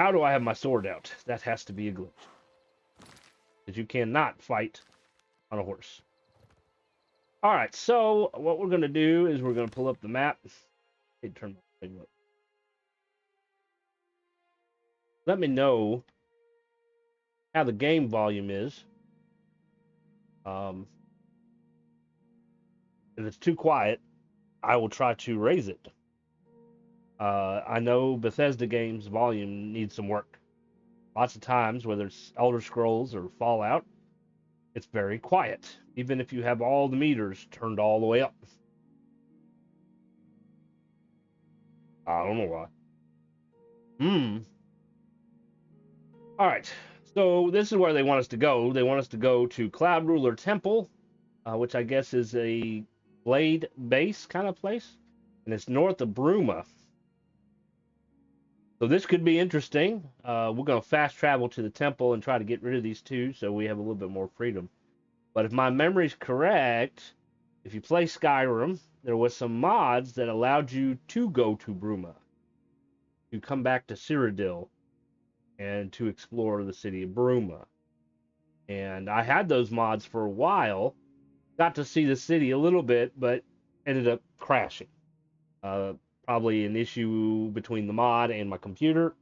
How do I have my sword out? That has to be a glitch. Because you cannot fight on a horse. Alright, so what we're going to do is we're going to pull up the map. Turn my thing up. Let me know how the game volume is. If it's too quiet, I will try to raise it. I know Bethesda games volume needs some work. Lots of times, whether it's Elder Scrolls or Fallout, it's very quiet, even if you have all the meters turned all the way up. I don't know why. Alright, so this is where they want us to go. They want us to go to Cloud Ruler Temple, which I guess is a Blade base kind of place. And it's north of Bruma. So this could be interesting. We're going to fast travel to the temple and try to get rid of these two so we have a little bit more freedom. But if my memory's correct, if you play Skyrim, there was some mods that allowed you to go to Bruma. You come back to Cyrodiil and to explore the city of Bruma. And I had those mods for a while. Got to see the city a little bit, but ended up crashing. Probably an issue between the mod and my computer.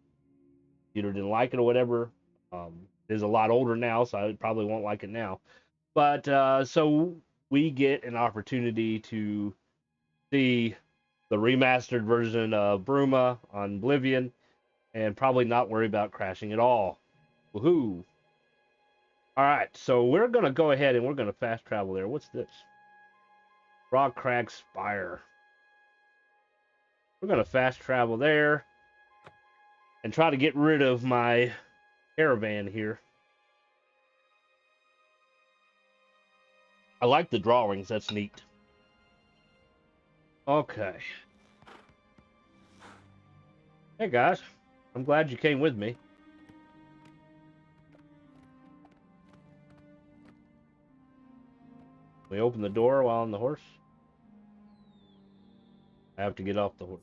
Computer didn't like it or whatever. It is a lot older now, so I probably won't like it now. But so we get an opportunity to see the remastered version of Bruma on Oblivion and probably not worry about crashing at all. Woohoo! Alright, so we're going to go ahead and we're going to fast travel there. What's this? Rock Crag Spire. We're going to fast travel there and try to get rid of my caravan here. I like the drawings. That's neat. Okay. Hey, guys. I'm glad you came with me. We open the door while on the horse. I have to get off the horse.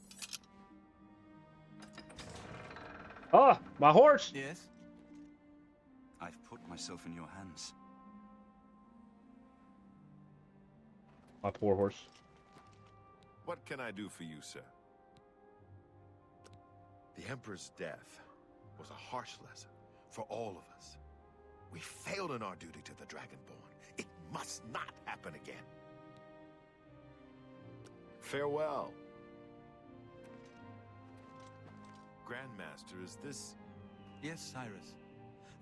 Oh, my horse! Yes? I've put myself in your hands. My poor horse. What can I do for you, sir? The Emperor's death was a harsh lesson for all of us. We failed in our duty to the Dragonborn. It must not happen again. Farewell. Grandmaster, is this... Yes, Cyrus.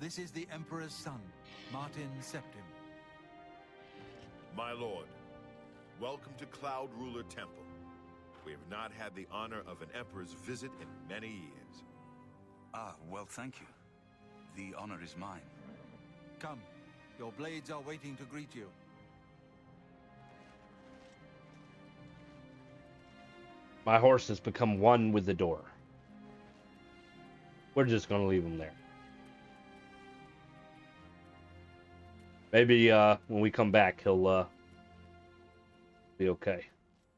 This is the Emperor's son, Martin Septim. My lord, welcome to Cloud Ruler Temple. We have not had the honor of an Emperor's visit in many years. Ah, well, thank you. The honor is mine. Come, your blades are waiting to greet you. My horse has become one with the door. We're just going to leave him there. Maybe when we come back, he'll be okay.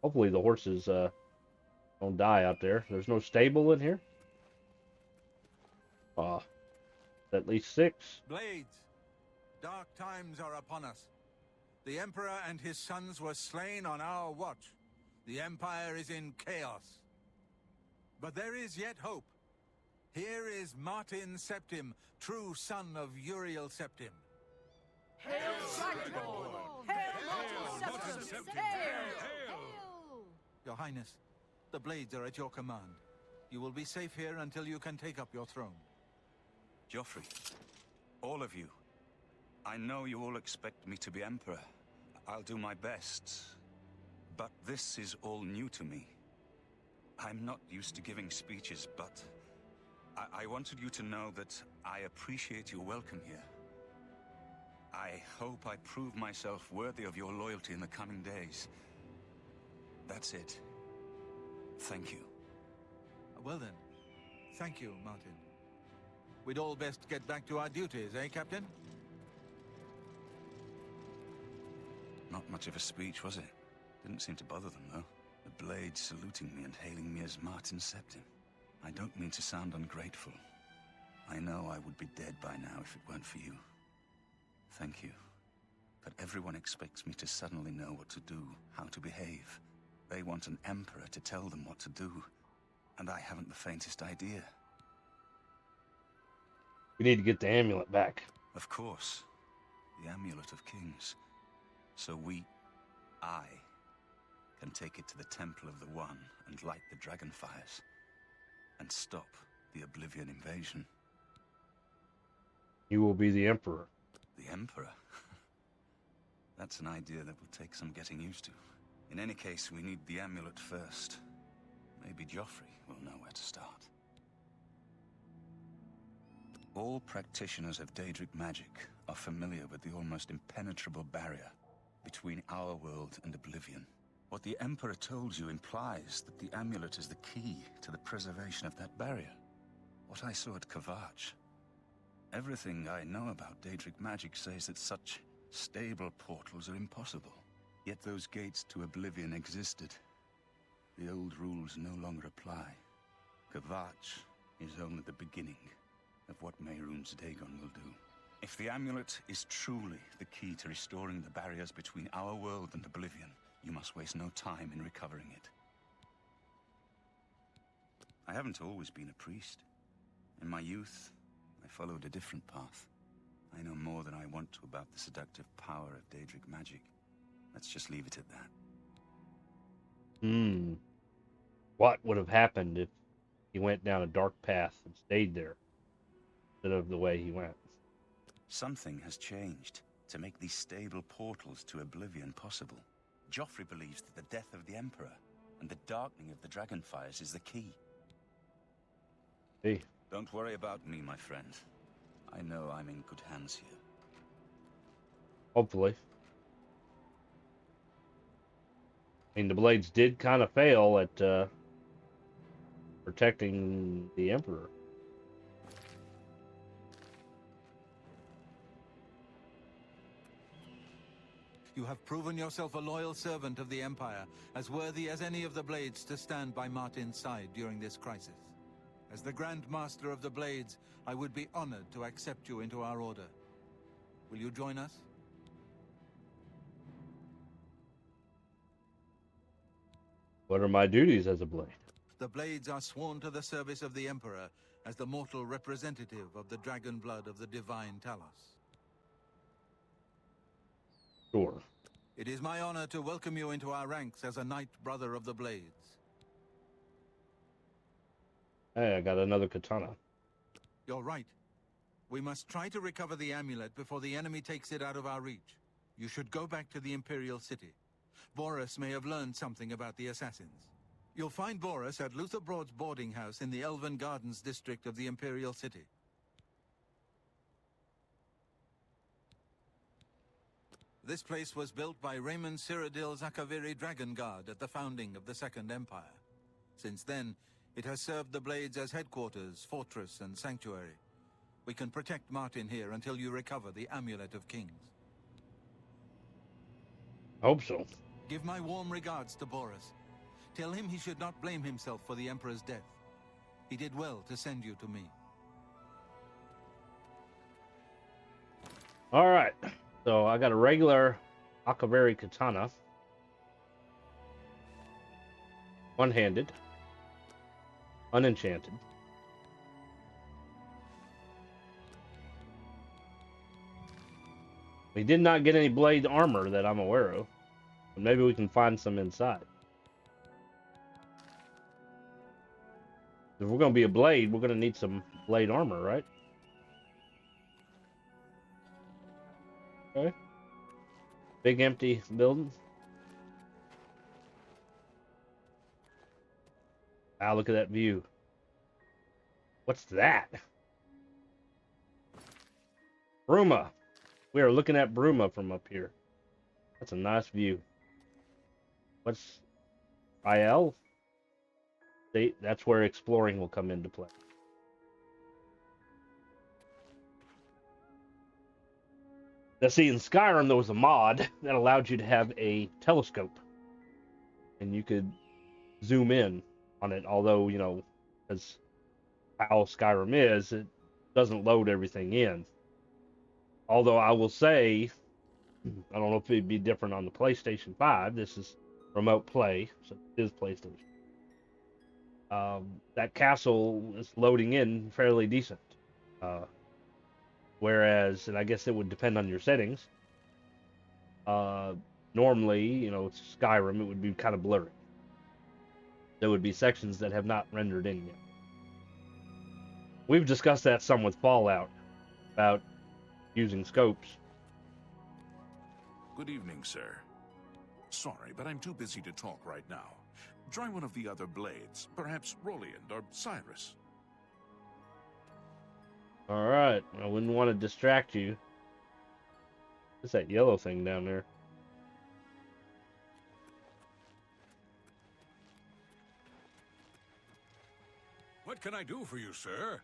Hopefully the horses don't die out there. There's no stable in here. At least 6. Blades, dark times are upon us. The Emperor and his sons were slain on our watch. The Empire is in chaos. But there is yet hope. Here is Martin Septim, true son of Uriel Septim. Hail, Dragonborn! Hail, Martin Septim! Hail! Your Highness, the blades are at your command. You will be safe here until you can take up your throne. Joffrey, all of you. I know you all expect me to be Emperor. I'll do my best. But this is all new to me. I'm not used to giving speeches, but I wanted you to know that I appreciate your welcome here. I hope I prove myself worthy of your loyalty in the coming days. That's it. Thank you. Well then, thank you, Martin. We'd all best get back to our duties, eh, Captain? Not much of a speech, was it? Didn't seem to bother them, though. The blades saluting me and hailing me as Martin Septim. I don't mean to sound ungrateful, I know I would be dead by now if it weren't for you. Thank you. But everyone expects me to suddenly know what to do, how to behave. They want an emperor to tell them what to do, and I haven't the faintest idea. We need to get the amulet back. Of course. The Amulet of Kings. So I, can take it to the Temple of the One and light the dragon fires. And stop the Oblivion invasion. You will be the Emperor. The Emperor? That's an idea that will take some getting used to. In any case, we need the amulet first. Maybe Joffrey will know where to start. All practitioners of Daedric magic are familiar with the almost impenetrable barrier between our world and Oblivion. What the Emperor told you implies that the amulet is the key to the preservation of that barrier. What I saw at Kvatch. Everything I know about Daedric magic says that such stable portals are impossible. Yet those gates to Oblivion existed. The old rules no longer apply. Kvatch is only the beginning of what Mehrunes Dagon will do. If the amulet is truly the key to restoring the barriers between our world and Oblivion, you must waste no time in recovering it. I haven't always been a priest. In my youth, I followed a different path. I know more than I want to about the seductive power of Daedric magic. Let's just leave it at that. What would have happened if he went down a dark path and stayed there instead of the way he went? Something has changed to make these stable portals to Oblivion possible. Joffrey believes that the death of the Emperor and the darkening of the Dragonfires is the key. Hey. Don't worry about me, my friend. I know I'm in good hands here. Hopefully. I mean, the Blades did kind of fail at protecting the Emperor. You have proven yourself a loyal servant of the Empire, as worthy as any of the Blades to stand by Martin's side during this crisis. As the Grand Master of the Blades, I would be honored to accept you into our order. Will you join us? What are my duties as a Blade? The Blades are sworn to the service of the Emperor as the mortal representative of the dragon blood of the divine Talos. Sure. It is my honor to welcome you into our ranks as a Knight Brother of the Blades. Hey, I got another katana. You're right. We must try to recover the amulet before the enemy takes it out of our reach. You should go back to the Imperial City. Boris may have learned something about the assassins. You'll find Boris at Luther Broad's boarding house in the Elven Gardens district of the Imperial City. This place was built by Raymond Cyrodiil Zakaviri Dragon Guard at the founding of the Second Empire. Since then, it has served the Blades as headquarters, fortress, and sanctuary. We can protect Martin here until you recover the Amulet of Kings. I hope so. Give my warm regards to Boris. Tell him he should not blame himself for the Emperor's death. He did well to send you to me. All right. So I got a regular Akaveri katana. One-handed. Unenchanted. We did not get any blade armor that I'm aware of. But maybe we can find some inside. If we're going to be a blade, we're going to need some blade armor, right? Okay. Big empty building. Ah, look at that view. What's that? Bruma. We are looking at Bruma from up here. That's a nice view. What's IL? That's where exploring will come into play. Now, see, in Skyrim, there was a mod that allowed you to have a telescope. And you could zoom in on it, although, you know, as how Skyrim is, doesn't load everything in. Although I will say, I don't know if it'd be different on the PlayStation 5. This is remote play, so it is PlayStation. That castle is loading in fairly decent. Whereas, and I guess it would depend on your settings. Normally, it's Skyrim, it would be kind of blurry. There would be sections that have not rendered in yet. We've discussed that some with Fallout about using scopes. Good evening, sir. Sorry, but I'm too busy to talk right now. Try one of the other blades, perhaps Roliand or Cyrus. All right, I wouldn't want to distract you. What's that yellow thing down there? What can I do for you, sir?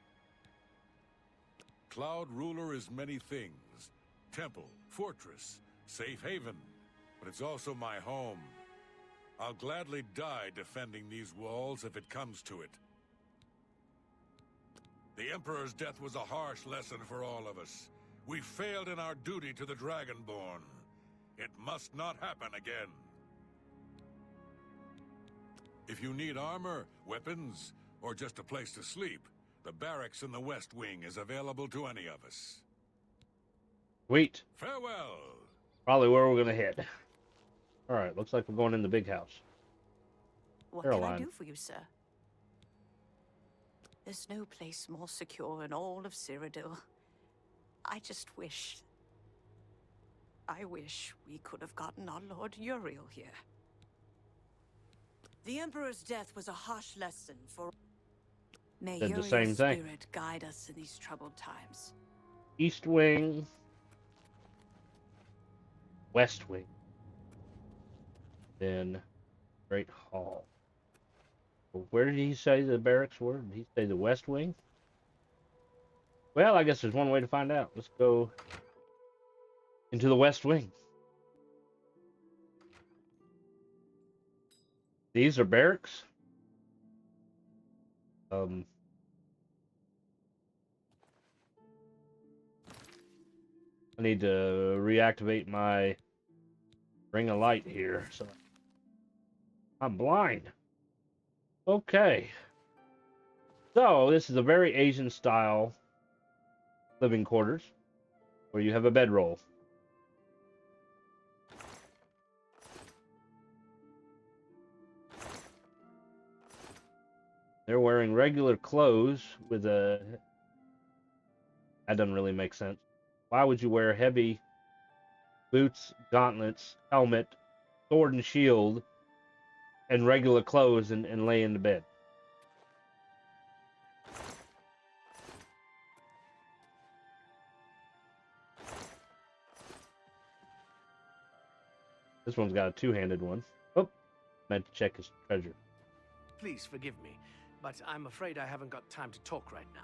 Cloud Ruler is many things. Temple, fortress, safe haven. But it's also my home. I'll gladly die defending these walls if it comes to it. The Emperor's death was a harsh lesson for all of us. We failed in our duty to the Dragonborn. It must not happen again. If you need armor, weapons, or just a place to sleep, the barracks in the West Wing is available to any of us. Sweet. Farewell. Probably where we're gonna head. All right, looks like we're going in the big house. What Caroline. can I do for you, sir? There's no place more secure in all of Cyrodiil. I wish we could have gotten our Lord Uriel here. The Emperor's death was a harsh lesson for... May Said the Uriel's same thing. spirit guide us in these troubled times. East Wing. West Wing. Then Great Hall. Well, where did he say the barracks were? Did he say the West Wing? Well, I guess there's one way to find out. Let's go into the West Wing. These are barracks. I need to reactivate my ring of light here, so I'm blind. Okay. So, this is a very Asian style living quarters where you have a bedroll. They're wearing regular clothes with a... That doesn't really make sense. Why would you wear heavy boots, gauntlets, helmet, sword and shield, and regular clothes and lay in the bed? This one's got a two-handed one. Oh, meant to check his treasure. Please forgive me, but I'm afraid I haven't got time to talk right now.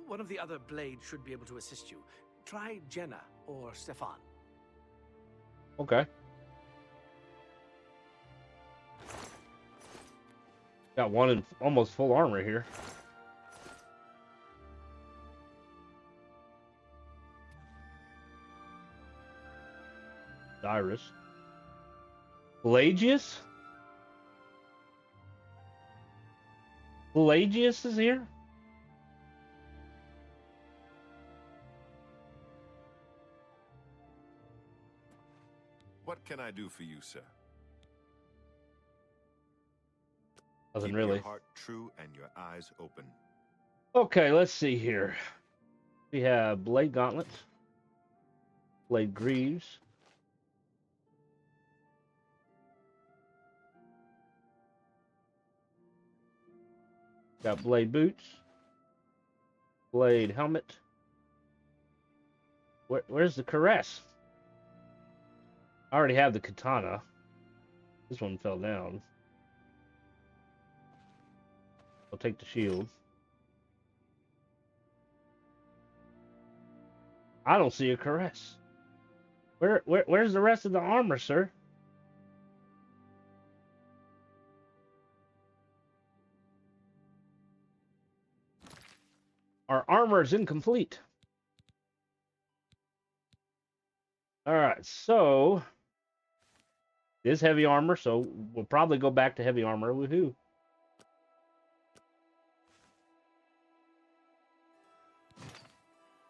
One of the other blades should be able to assist you. Try Jenna or Stefan. Okay. Got one in almost full armor here. Cyrus. Pelagius? Pelagius is here? What can I do for you, sir? Doesn't Keep really. your heart true and your eyes open. Okay, let's see here. We have blade gauntlets, blade greaves, got blade boots, blade helmet. Where's the caress? I already have the katana. This one fell down. I'll take the shield. I don't see a caress. Where's the rest of the armor, sir? Our armor is incomplete. Alright, so it is heavy armor, so we'll probably go back to heavy armor. Woohoo.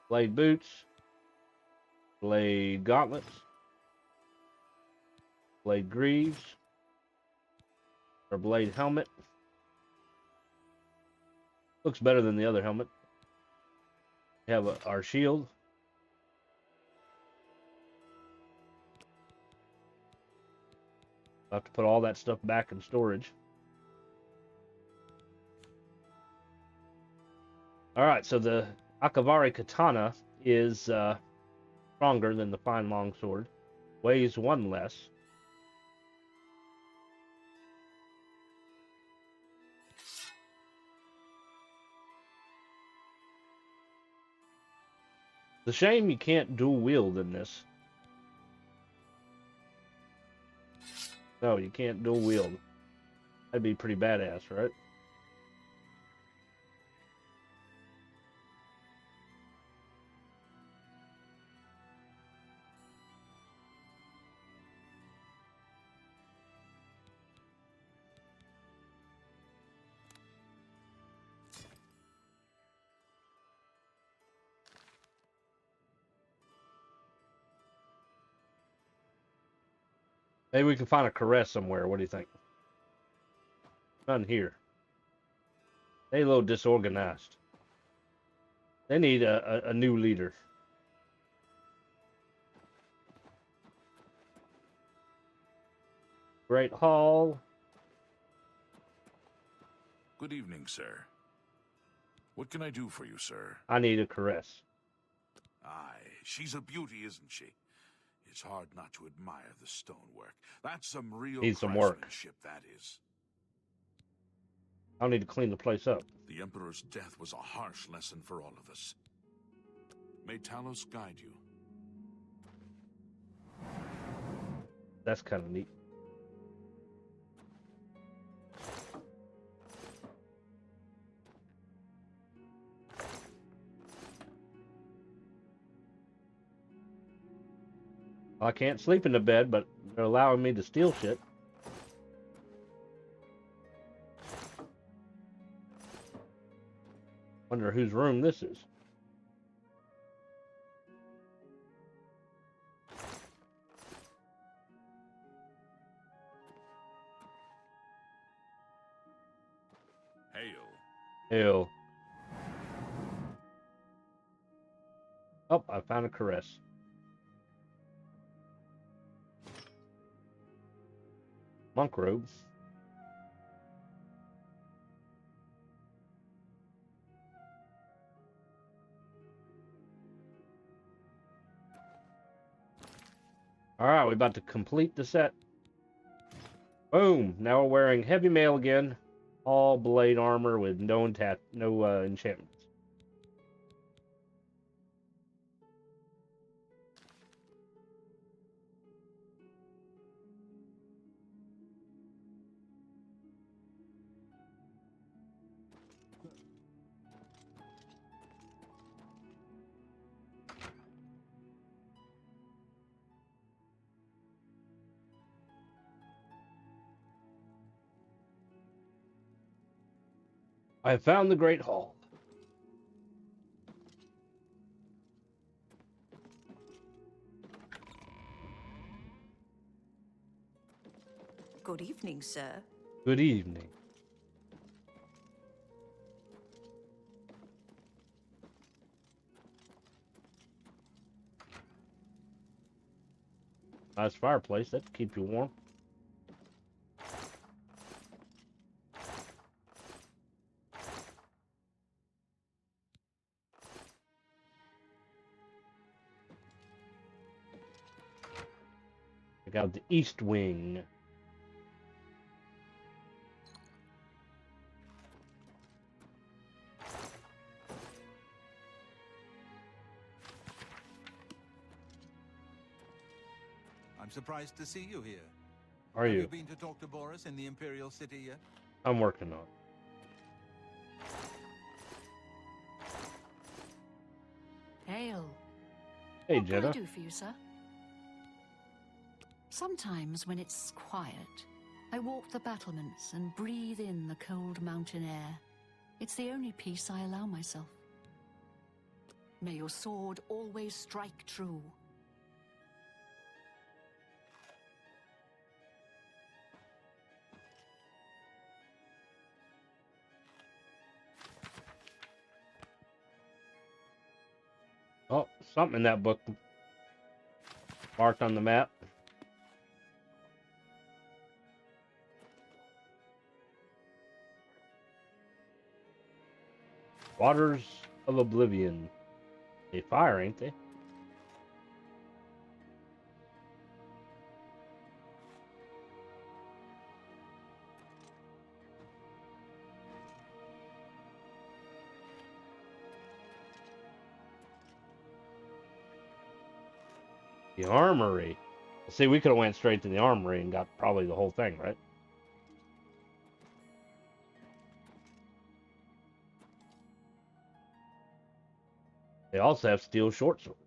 Blade boots. Blade gauntlets. Blade greaves. Or blade helmet. Looks better than the other helmet. We have our shield. I'll have to put all that stuff back in storage. Alright, so the Akavare Katana is stronger than the fine longsword. Weighs 1 less. It's a shame you can't dual wield in this. No, you can't dual wield. That'd be pretty badass, right? Maybe we can find a caress somewhere. What do you think? None here. They a little disorganized. They need a new leader. Great Hall. Good evening, sir. What can I do for you, sir? I need a caress. Aye, she's a beauty, isn't she? It's hard not to admire the stonework. That's some real Needs some work. craftsmanship, that is. I'll need to clean the place up. The Emperor's death was a harsh lesson for all of us. May Talos guide you. That's kind of neat. I can't sleep in the bed, but they're allowing me to steal shit. Wonder whose room this is. Hail. Ew. Oh, I found a caress. Monk robes. Alright, we're about to complete the set. Boom! Now we're wearing heavy mail again. All blade armor with no enchantments. I have found the Great Hall. Good evening, sir. Good evening. Nice fireplace. That'll keep you warm. Check out the East Wing. I'm surprised to see you here. Are Have you? you been to talk to Boris in the Imperial City yet? I'm working on it. Hey, What can I Jenna. do for you, sir? Sometimes when it's quiet, I walk the battlements and breathe in the cold mountain air. It's the only peace I allow myself. May your sword always strike true. Oh, something in that book marked on the map. Waters of Oblivion. They fire, ain't they? The armory. See, we could have went straight to the armory and got probably the whole thing, right? They also have steel short swords.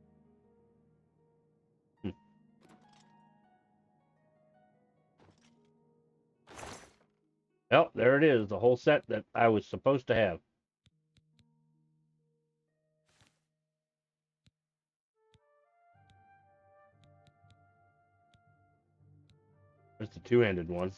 Well, there it is, the whole set that I was supposed to have. There's the two-handed one.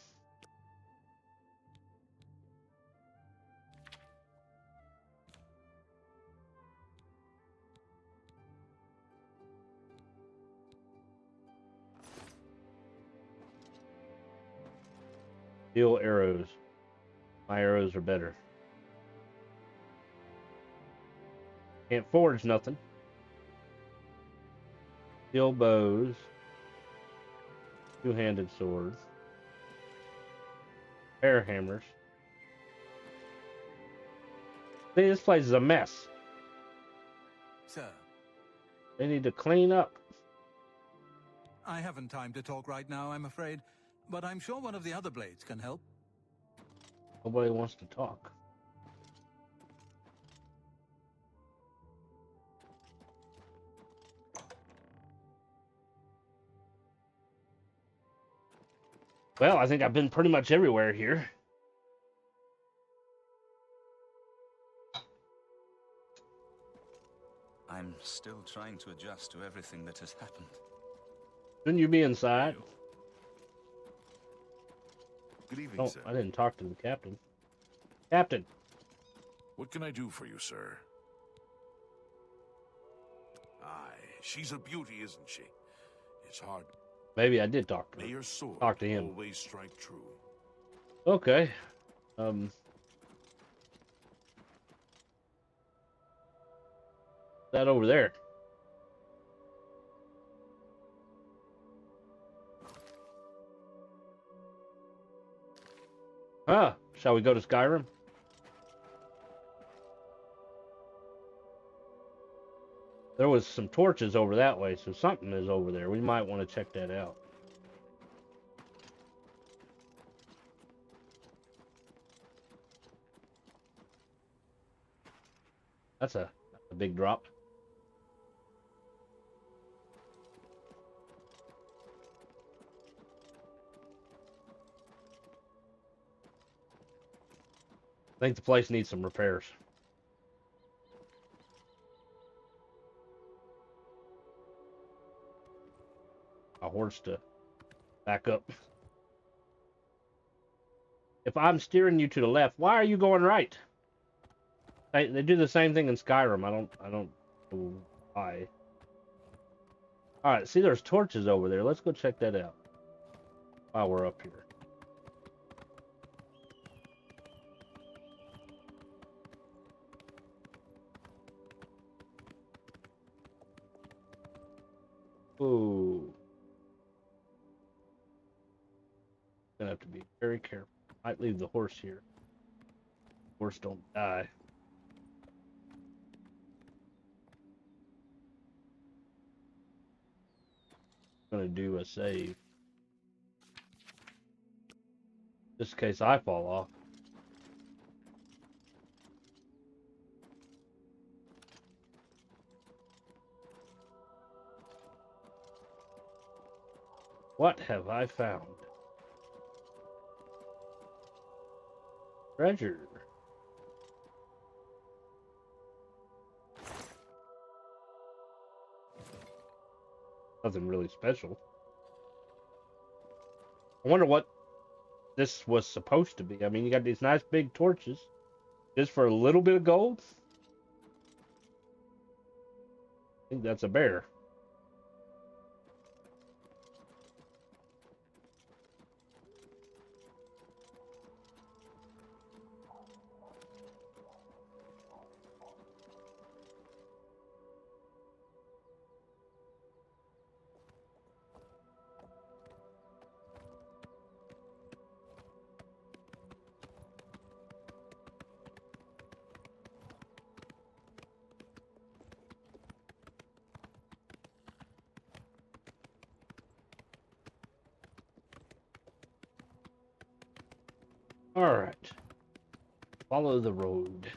Steel arrows. My arrows are better. Can't forge nothing. Steel bows. Two-handed swords. Air hammers. See, this place is a mess. Sir, They need to clean up. I haven't time to talk right now, I'm afraid, but I'm sure one of the other blades can help. Nobody wants to talk. Well, I think I've been pretty much everywhere here. I'm still trying to adjust to everything that has happened. Shouldn't you be inside? Good evening, Oh, sir. I didn't talk to the captain. Captain. What can I do for you, sir? Aye, she's a beauty, isn't she? It's hard. Maybe I did talk to May him. your sword Talk to him. always strike true. Okay. That over there. Huh. Shall we go to Skyrim? There was some torches over that way, so something is over there. We might want to check that out. That's a big drop. I think the place needs some repairs. A horse to back up. If I'm steering you to the left, why are you going right? They do the same thing in Skyrim. I don't know why. All right, see, there's torches over there. Let's go check that out while we're up here. Ooh. Gonna have to be very careful. Might leave the horse here. Horse don't die. Gonna do a save. Just in case I fall off. What have I found? Treasure. Nothing really special. I wonder what this was supposed to be. I mean, you got these nice big torches. Just for a little bit of gold? I think that's a bear. Alright. Follow the road.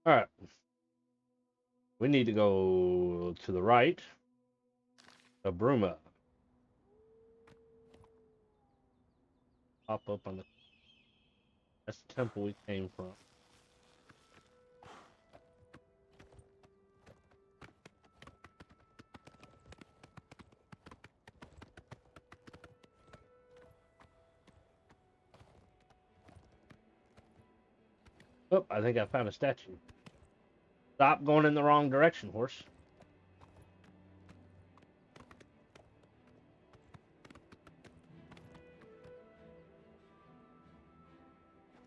Alright. We need to go to the right. To Bruma. Pop up on the... That's the temple we came from. Oh, I think I found a statue. Stop going in the wrong direction, horse.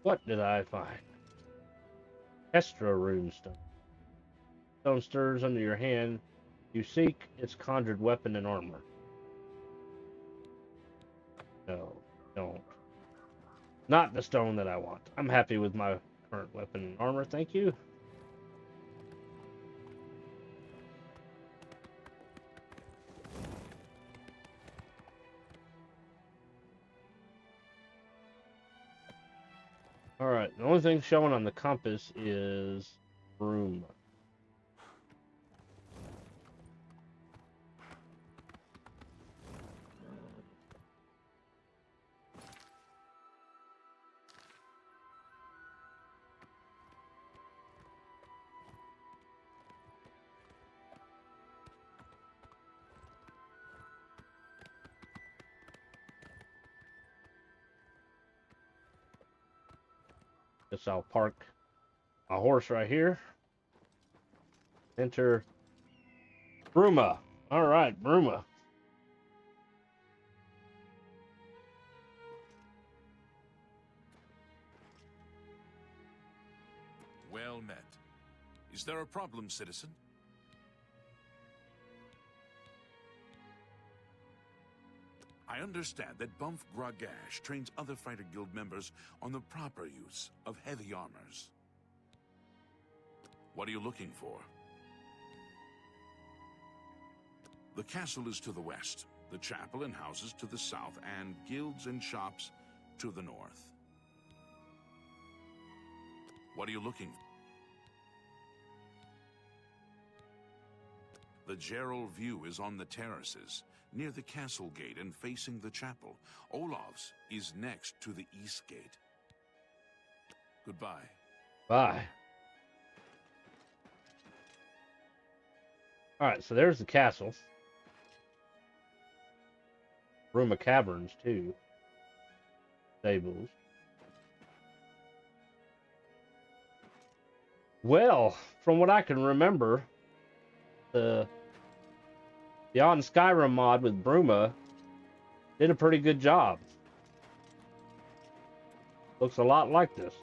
What did I find? Extra runestone. Stone stirs under your hand. You seek its conjured weapon and armor. No, don't. Not the stone that I want. I'm happy with my current weapon and armor, thank you. Alright, the only thing showing on the compass is room. Guess I'll park a horse right here. Enter Bruma. Alright, Bruma. Well met. Is there a problem, citizen? I understand that Bumf Gragash trains other fighter guild members on the proper use of heavy armors. What are you looking for? The castle is to the west, the chapel and houses to the south, and guilds and shops to the north. What are you looking for? The Gerald View is on the terraces, near the castle gate and facing the chapel. Olaf's is next to the east gate. Goodbye. Bye. Alright, so there's the castle. Bruma Caverns, too. Stables. Well, from what I can remember, the on Skyrim mod with Bruma did a pretty good job. Looks a lot like this.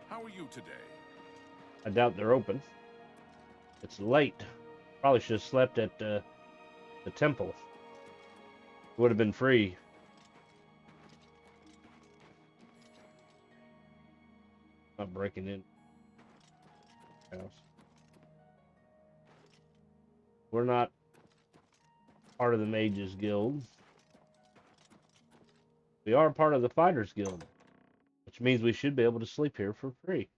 How are you today? I doubt they're open. It's late. Probably should have slept at the temple. Would have been free. Not breaking in. House. We're not part of the Mages Guild. We are part of the Fighters Guild, which means we should be able to sleep here for free.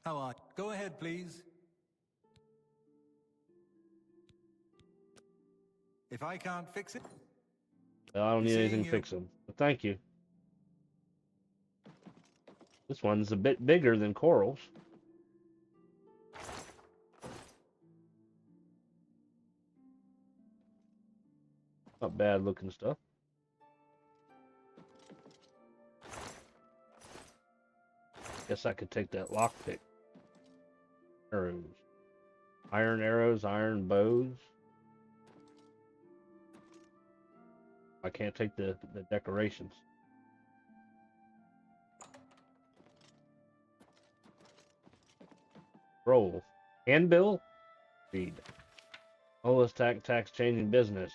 How are you? Go ahead, please. If I can't fix it... Well, I don't need Seeing anything you. fixing, but thank you. This one's a bit bigger than Coral's. Not bad looking stuff. Guess I could take that lockpick. Arrows. Iron arrows, iron bows. I can't take the decorations. Roll. Handbill? Read. Oh, this tax changing business.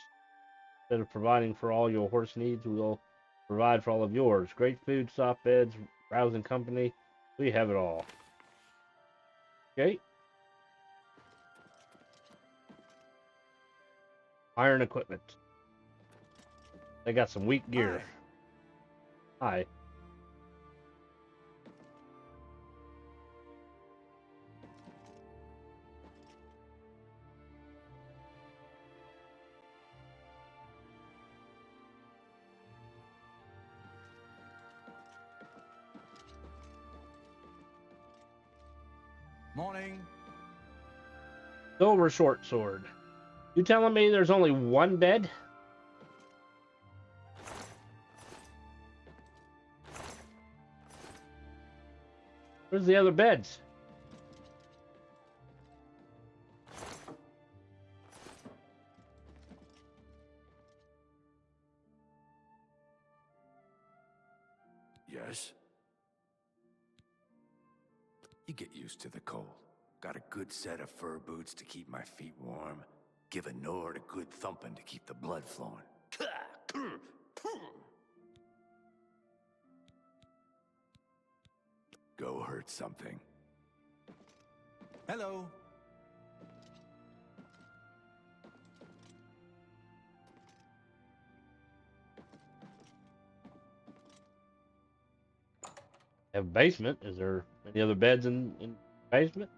Instead of providing for all your horse needs, we will provide for all of yours. Great food, soft beds, rousing company. We have it all. Okay. Iron equipment. They got some weak gear. Hi. Morning. Silver short sword. You telling me there's only one bed? Where's the other beds? Yes? You get used to the cold. Got a good set of fur boots to keep my feet warm. Give a Nord a good thumping to keep the blood flowing. Go hurt something. Hello. Have a basement. Is there any other beds in the basement?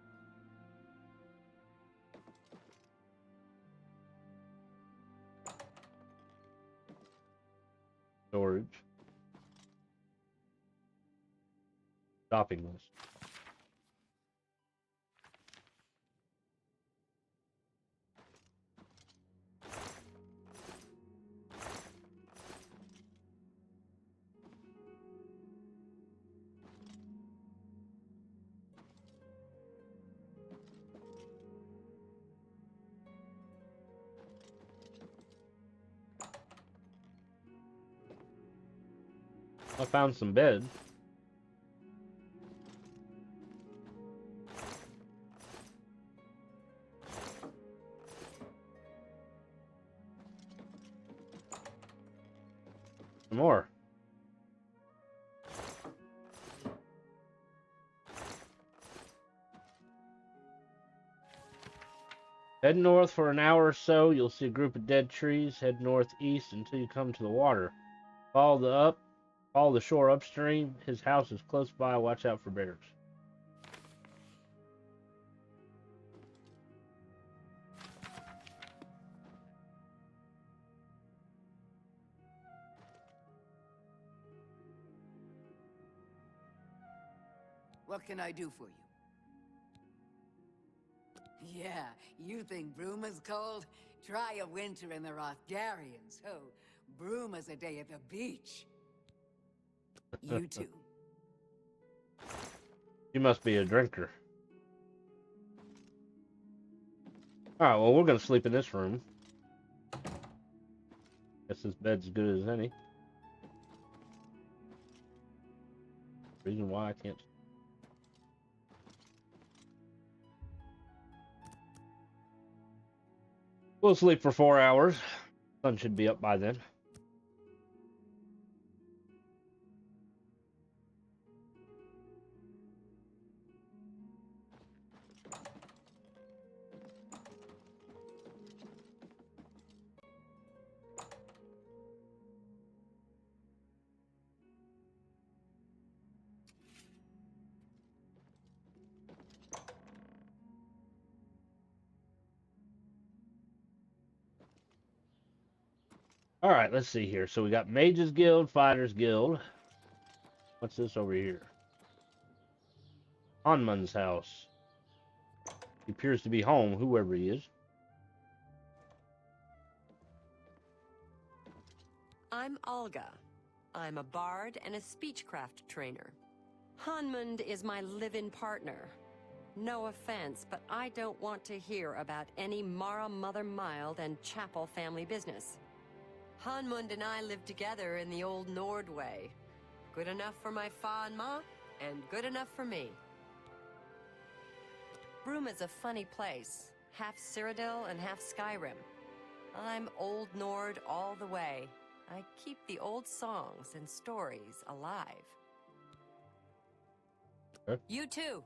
Storage. Shopping list. I found some beds. Some more. Head north for an hour or so. You'll see a group of dead trees. Head northeast until you come to the water. Follow the shore upstream. His house is close by. Watch out for bears. What can I do for you? Yeah, you think Bruma's cold? Try a winter in the Rothgarians. Oh, Bruma's a day at the beach. You too. You must be a drinker. Alright, well, we're going to sleep in this room. Guess this bed's as good as any. Reason why I can't. We'll sleep for 4 hours. Sun should be up by then. All right, let's see here. So we got Mages Guild, Fighters Guild. What's this over here? Hanman's house. He appears to be home, whoever he is. I'm Olga. I'm a bard and a speechcraft trainer. Hanmund is my live-in partner. No offense, but I don't want to hear about any Mara Mother Mild and Chapel family business. Hanmund and I lived together in the old Nord way. Good enough for my fa and ma, and good enough for me. Bruma's a funny place. Half Cyrodiil and half Skyrim. I'm Old Nord all the way. I keep the old songs and stories alive. Okay. You too.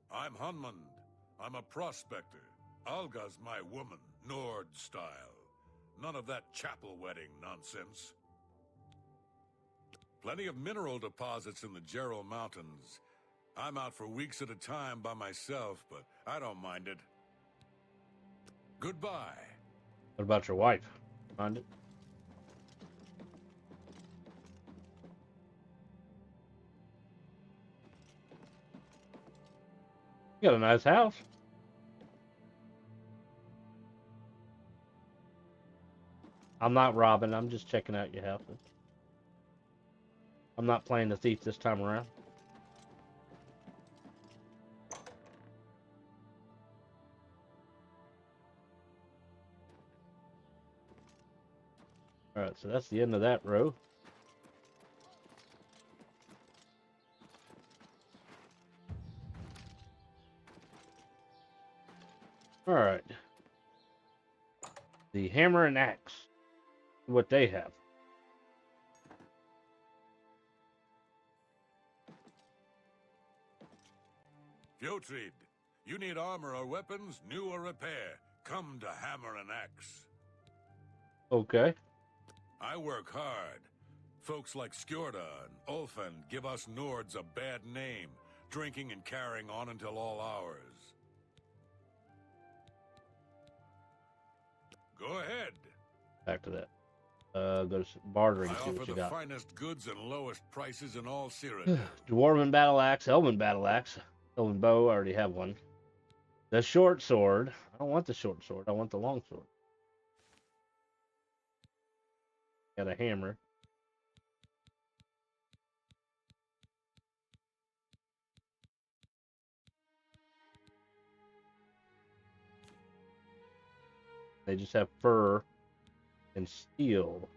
I'm Hanmund. I'm a prospector. Alga's my woman, Nord style. None of that chapel wedding nonsense. Plenty of mineral deposits in the Gerald Mountains. I'm out for weeks at a time by myself, but I don't mind it. Goodbye. What about your wife? Find it? You got a nice house. I'm not robbing. I'm just checking out your houses. I'm not playing the thief this time around. Alright, so that's the end of that row. Alright. The hammer and axe. What they have. Fjotrid, you need armor or weapons, new or repair. Come to Hammer and Axe. Okay. I work hard. Folks like Skjorda and Ulfan give us Nords a bad name, drinking and carrying on until all hours. Go ahead. Back to that. Go to bartering, I see offer what you the got. finest goods and lowest prices in all Cyrodiil. Dwarven battle axe, elven battle axe. Elven bow, I already have one. The short sword. I don't want the short sword. I want the long sword. Got a hammer. They just have fur and steel.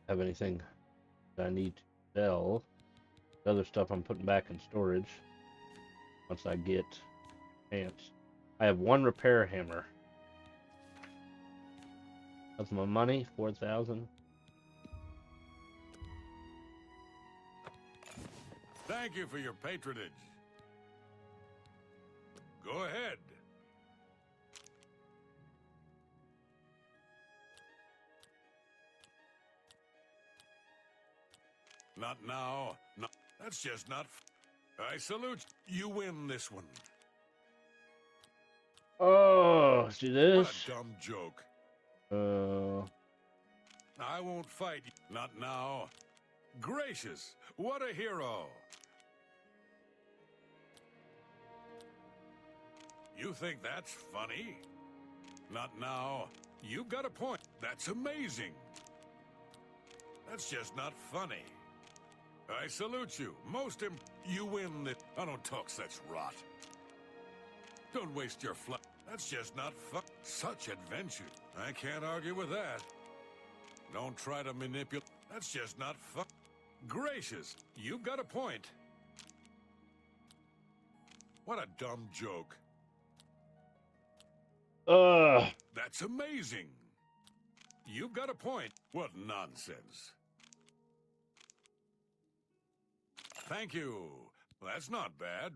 Have anything that I need to sell? The other stuff I'm putting back in storage once I get pants. I have one repair hammer. That's my money, 4,000. Thank you for your patronage. Go ahead. Not now. No, that's just not. I salute you. Win this one. Oh, see this? What a dumb joke. I won't fight you. Not now. Gracious, what a hero. You think that's funny? Not now. You've got a point. That's amazing. That's just not funny. I salute you. You win this. I don't talk such rot. Don't waste your flight. That's just not fun. Such adventure. I can't argue with that. Don't try to manipulate. That's just not fun. Gracious, you've got a point. What a dumb joke. That's amazing. You've got a point. What nonsense. Thank you. That's not bad.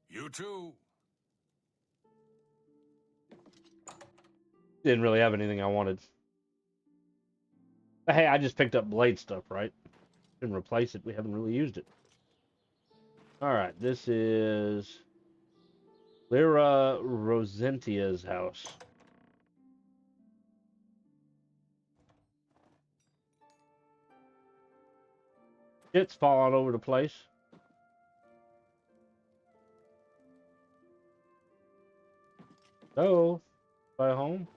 You too. Didn't really have anything I wanted. But hey, I just picked up blade stuff, right? Didn't replace it. We haven't really used it. Alright, this is Lyra Rosentia's house. Shit's falling all over the place. So, by home.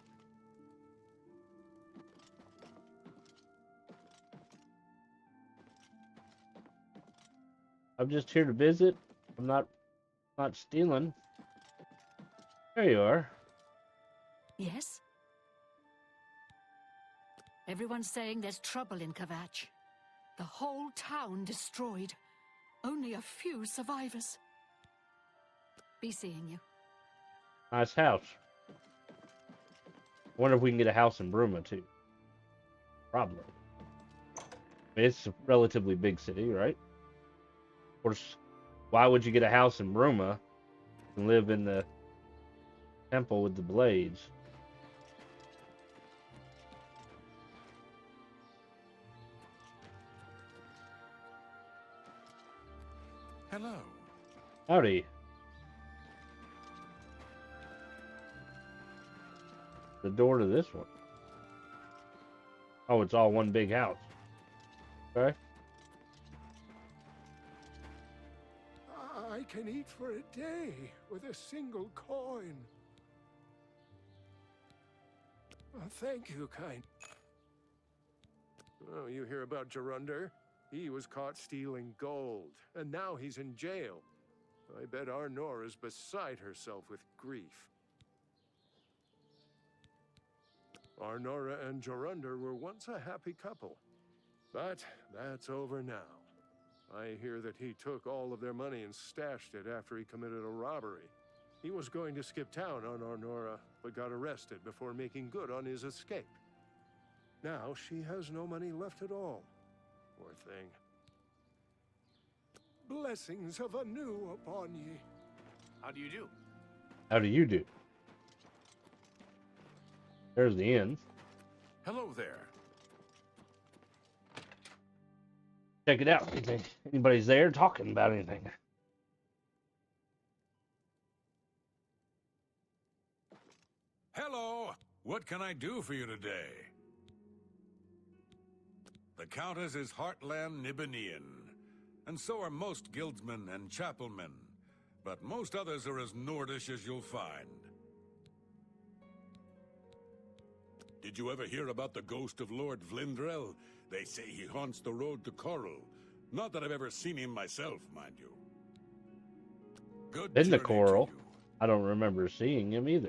I'm just here to visit. I'm not stealing. There you are. Yes? Everyone's saying there's trouble in Kvatch. The whole town destroyed. Only a few survivors. Be seeing you. Nice house. I wonder if we can get a house in Bruma, too. Probably. I mean, it's a relatively big city, right? Of course, why would you get a house in Bruma and live in the temple with the blades? Hello. Howdy. The door to this one. Oh, it's all one big house. Okay. I can eat for a day with a single coin. Thank you, kind. Oh, you hear about Gerunder? He was caught stealing gold, and now he's in jail. I bet Arnor is beside herself with grief. Arnora and Gerunder were once a happy couple, but that's over now. I hear that he took all of their money and stashed it after he committed a robbery. He was going to skip town on Arnora, but got arrested before making good on his escape. Now she has no money left at all. Poor thing. Blessings of Anu upon ye. How do you do? How do you do? There's the inn. Hello there. Check it out. Anybody's there talking about anything? Hello! What can I do for you today? The Countess is Heartland Nibanian, and so are most guildsmen and chapelmen, but most others are as Nordish as you'll find. Did you ever hear about the ghost of Lord Vlindrel? They say he haunts the road to Coral. Not that I've ever seen him myself, mind you. Good In the journey to Coral. you. I don't remember seeing him either.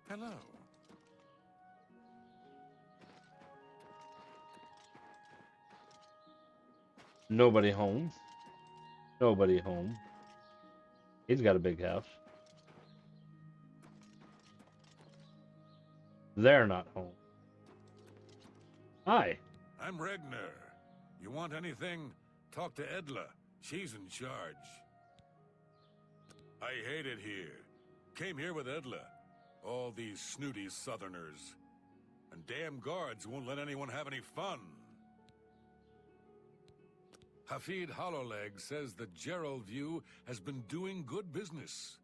Hello. Nobody home. Nobody home. He's got a big house. They're not home. Hi. I'm Regner. You want anything? Talk to Edla. She's in charge. I hate it here. Came here with Edla. All these snooty southerners. And damn guards won't let anyone have any fun. Hafid Hollowleg says that Gerald View has been doing good business.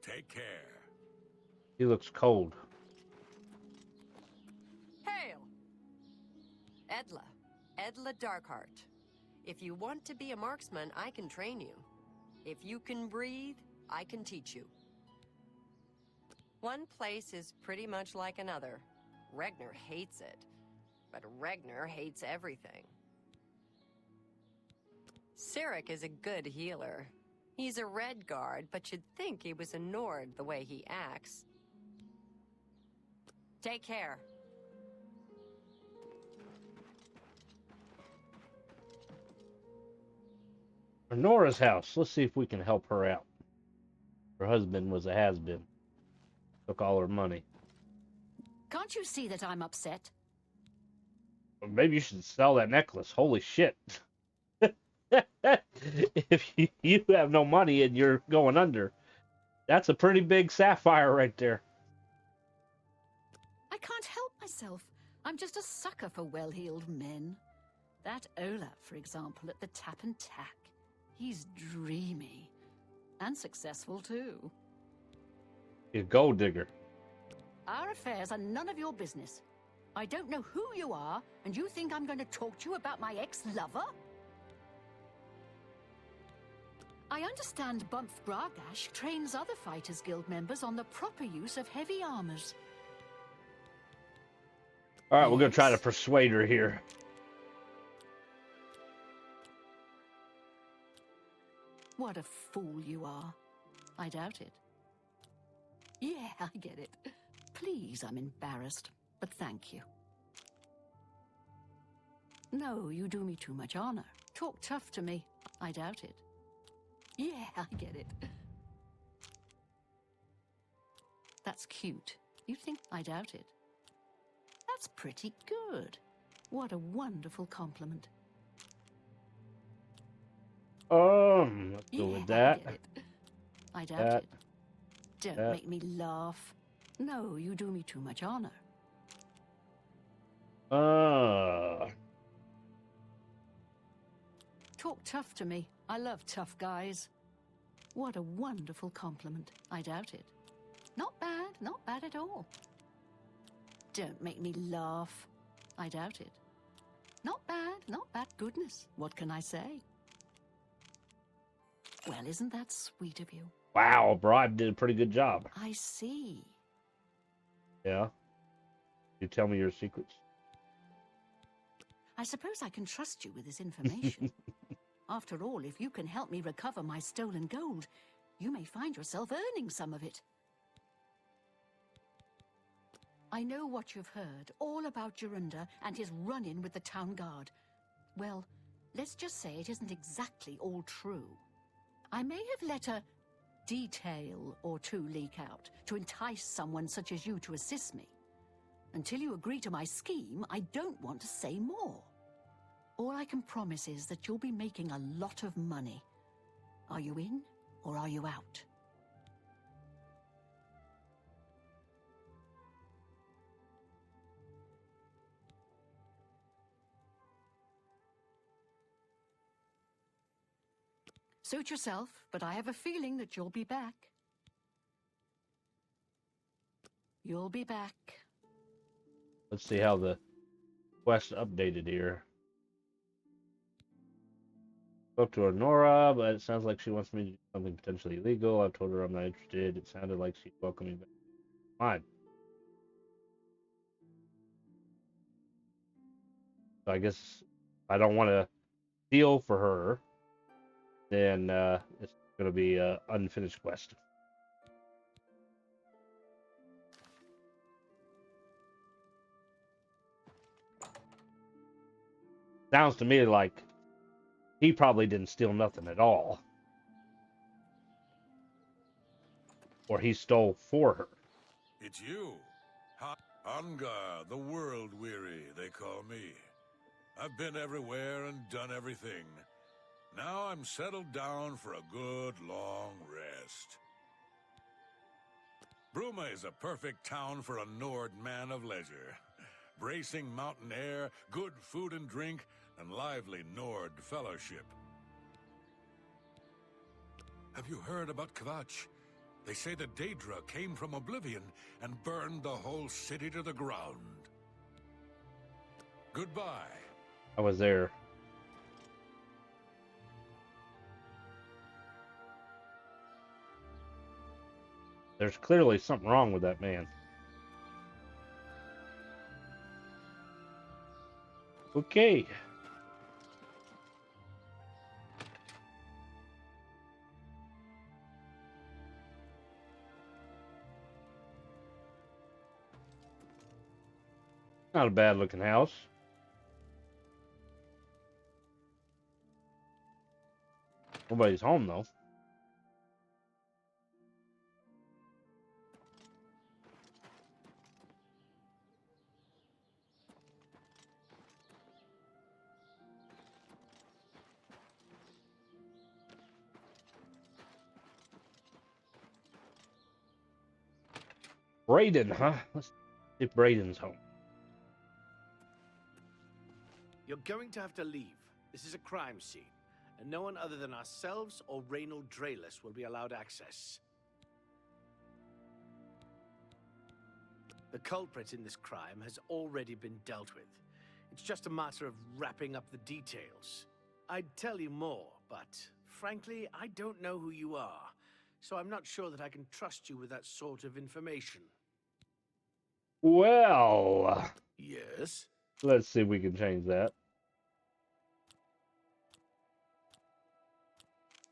Take care. He looks cold. Hail! Edla Darkheart. If you want to be a marksman, I can train you. If you can breathe, I can teach you. One place is pretty much like another. Regner hates it, but Regner hates everything. Sirik is a good healer. He's a red guard, but you'd think he was a Nord the way he acts. Take care. Nora's house. Let's see if we can help her out. Her husband was a has-been. Took all her money. Can't you see that I'm upset? Maybe you should sell that necklace. Holy shit. If you have no money and you're going under, that's a pretty big sapphire right there. I can't help myself. I'm just a sucker for well-heeled men. That Olaf, for example, at the Tap and Tack. He's dreamy. And successful, too. You gold digger. Our affairs are none of your business. I don't know who you are, and you think I'm going to talk to you about my ex-lover? I understand Bumpf Bragash trains other Fighters Guild members on the proper use of heavy armors. All right, we're going to try to persuade her here. What a fool you are. I doubt it. Yeah, I get it. Please, I'm embarrassed, but thank you. No, you do me too much honor. Talk tough to me. I doubt it. Yeah, I get it. That's cute. You think I doubt it? That's pretty good. What a wonderful compliment. Let's go with that. I get it. I doubt it. Don't make me laugh. No, you do me too much honor. Talk tough to me. I love tough guys. What a wonderful compliment. I doubt it. Not bad at all. Don't make me laugh. I doubt it. Not bad. Goodness, what can I say? Well, isn't that sweet of you? Wow, Bribe did a pretty good job. I see. Yeah? You tell me your secrets? I suppose I can trust you with this information. After all, if you can help me recover my stolen gold, you may find yourself earning some of it. I know what you've heard, all about Jorunda and his run-in with the town guard. Well, let's just say it isn't exactly all true. I may have let a detail or two leak out to entice someone such as you to assist me. Until you agree to my scheme, I don't want to say more. All I can promise is that you'll be making a lot of money. Are you in or are you out? Suit yourself, but I have a feeling that you'll be back. You'll be back. Let's see how the quest updated here. Spoke to Honora, but it sounds like she wants me to do something potentially illegal. I've told her I'm not interested. It sounded like she'd welcome me back. Fine. So I guess if I don't want to deal for her, then it's going to be an unfinished quest. Sounds to me like he probably didn't steal nothing at all. Or he stole for her. It's you. Angar, the world-weary, they call me. I've been everywhere and done everything. Now I'm settled down for a good long rest. Bruma is a perfect town for a Nord man of leisure. Bracing mountain air, good food and drink, and lively Nord fellowship. Have you heard about Kvatch? They say the Daedra came from Oblivion and burned the whole city to the ground. Goodbye. I was there. There's clearly something wrong with that man. Okay. Not a bad looking house. Nobody's home though. Braden, huh? Let's see if Braden's home. You're going to have to leave. This is a crime scene, and no one other than ourselves or Reynold Drayless will be allowed access. The culprit in this crime has already been dealt with. It's just a matter of wrapping up the details. I'd tell you more, but frankly, I don't know who you are, so I'm not sure that I can trust you with that sort of information. Well, Yes? let's see if we can change that.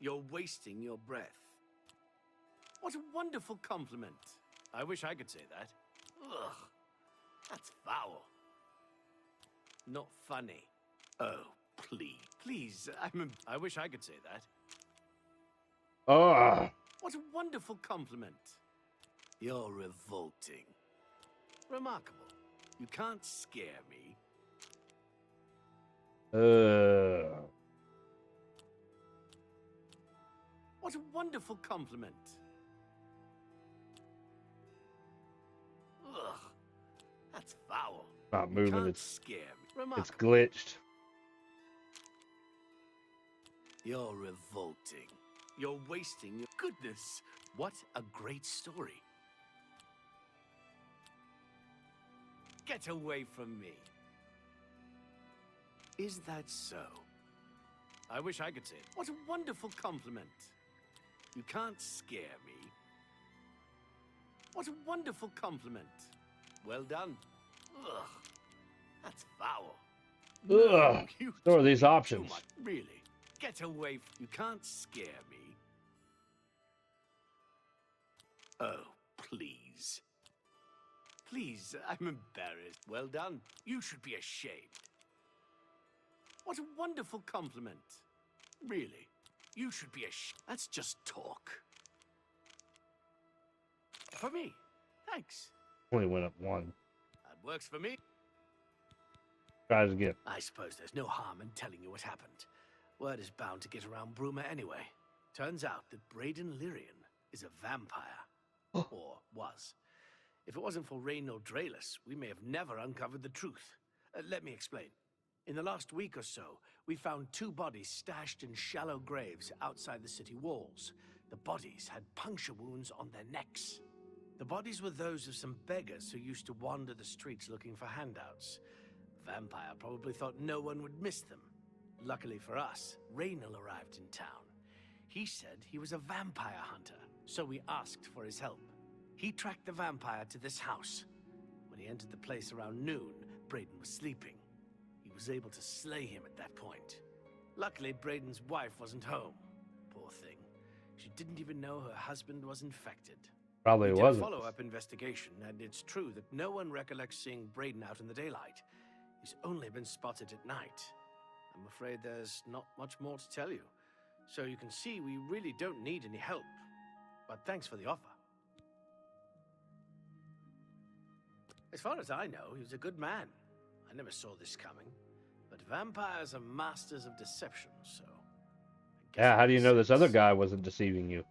You're wasting your breath. What a wonderful compliment. I wish I could say that. Ugh, that's foul. Not funny. Oh, please. Please, I wish I could say that. Ugh. What a wonderful compliment. You're revolting. Remarkable. You can't scare me. What a wonderful compliment. Ugh, that's foul. Not You moving. can't It's scare me. it's Remarkable. glitched. You're revolting. You're wasting your goodness. What a great story. Get away from me. Is that so? I wish I could say it. What a wonderful compliment. You can't scare me. What a wonderful compliment. Well done. Ugh, that's foul. Ugh. You So are these talk options. too much. Really? Get away. You can't scare me. Oh, please. Please, I'm embarrassed. Well done. You should be ashamed. What a wonderful compliment. Really? You should be ashamed. That's just talk. For me. Thanks. Only went up one. That works for me. Tries again. I suppose there's no harm in telling you what happened. Word is bound to get around Bruma anyway. Turns out that Braden Lyrian is a vampire. Or was. If it wasn't for Reynold Drayless, we may have never uncovered the truth. Let me explain. In the last week or so, we found 2 bodies stashed in shallow graves outside the city walls. The bodies had puncture wounds on their necks. The bodies were those of some beggars who used to wander the streets looking for handouts. Vampire probably thought no one would miss them. Luckily for us, Reynold arrived in town. He said he was a vampire hunter, so we asked for his help. He tracked the vampire to this house. When he entered the place around noon, Braden was sleeping. He was able to slay him at that point. Luckily, Braden's wife wasn't home. Poor thing. She didn't even know her husband was infected. Probably We did wasn't. a follow-up investigation, and it's true that no one recollects seeing Braden out in the daylight. He's only been spotted at night. I'm afraid there's not much more to tell you. So you can see we really don't need any help. But thanks for the offer. As far as I know, he was a good man. I never saw this coming. But vampires are masters of deception, so... I guess Yeah, it how do you makes know this other sense. guy wasn't deceiving you?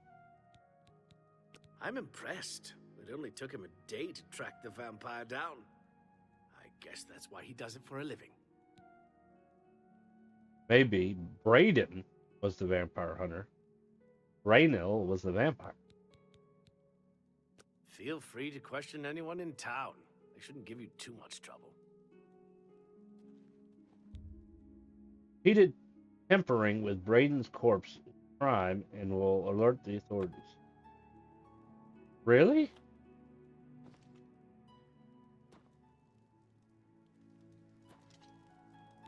I'm impressed. It only took him a day to track the vampire down. I guess that's why he does it for a living. Maybe Braden was the vampire hunter. Reynold was the vampire. Feel free to question anyone in town. They shouldn't give you too much trouble. Repeated tampering with Braden's corpse is a crime and will alert the authorities. Really?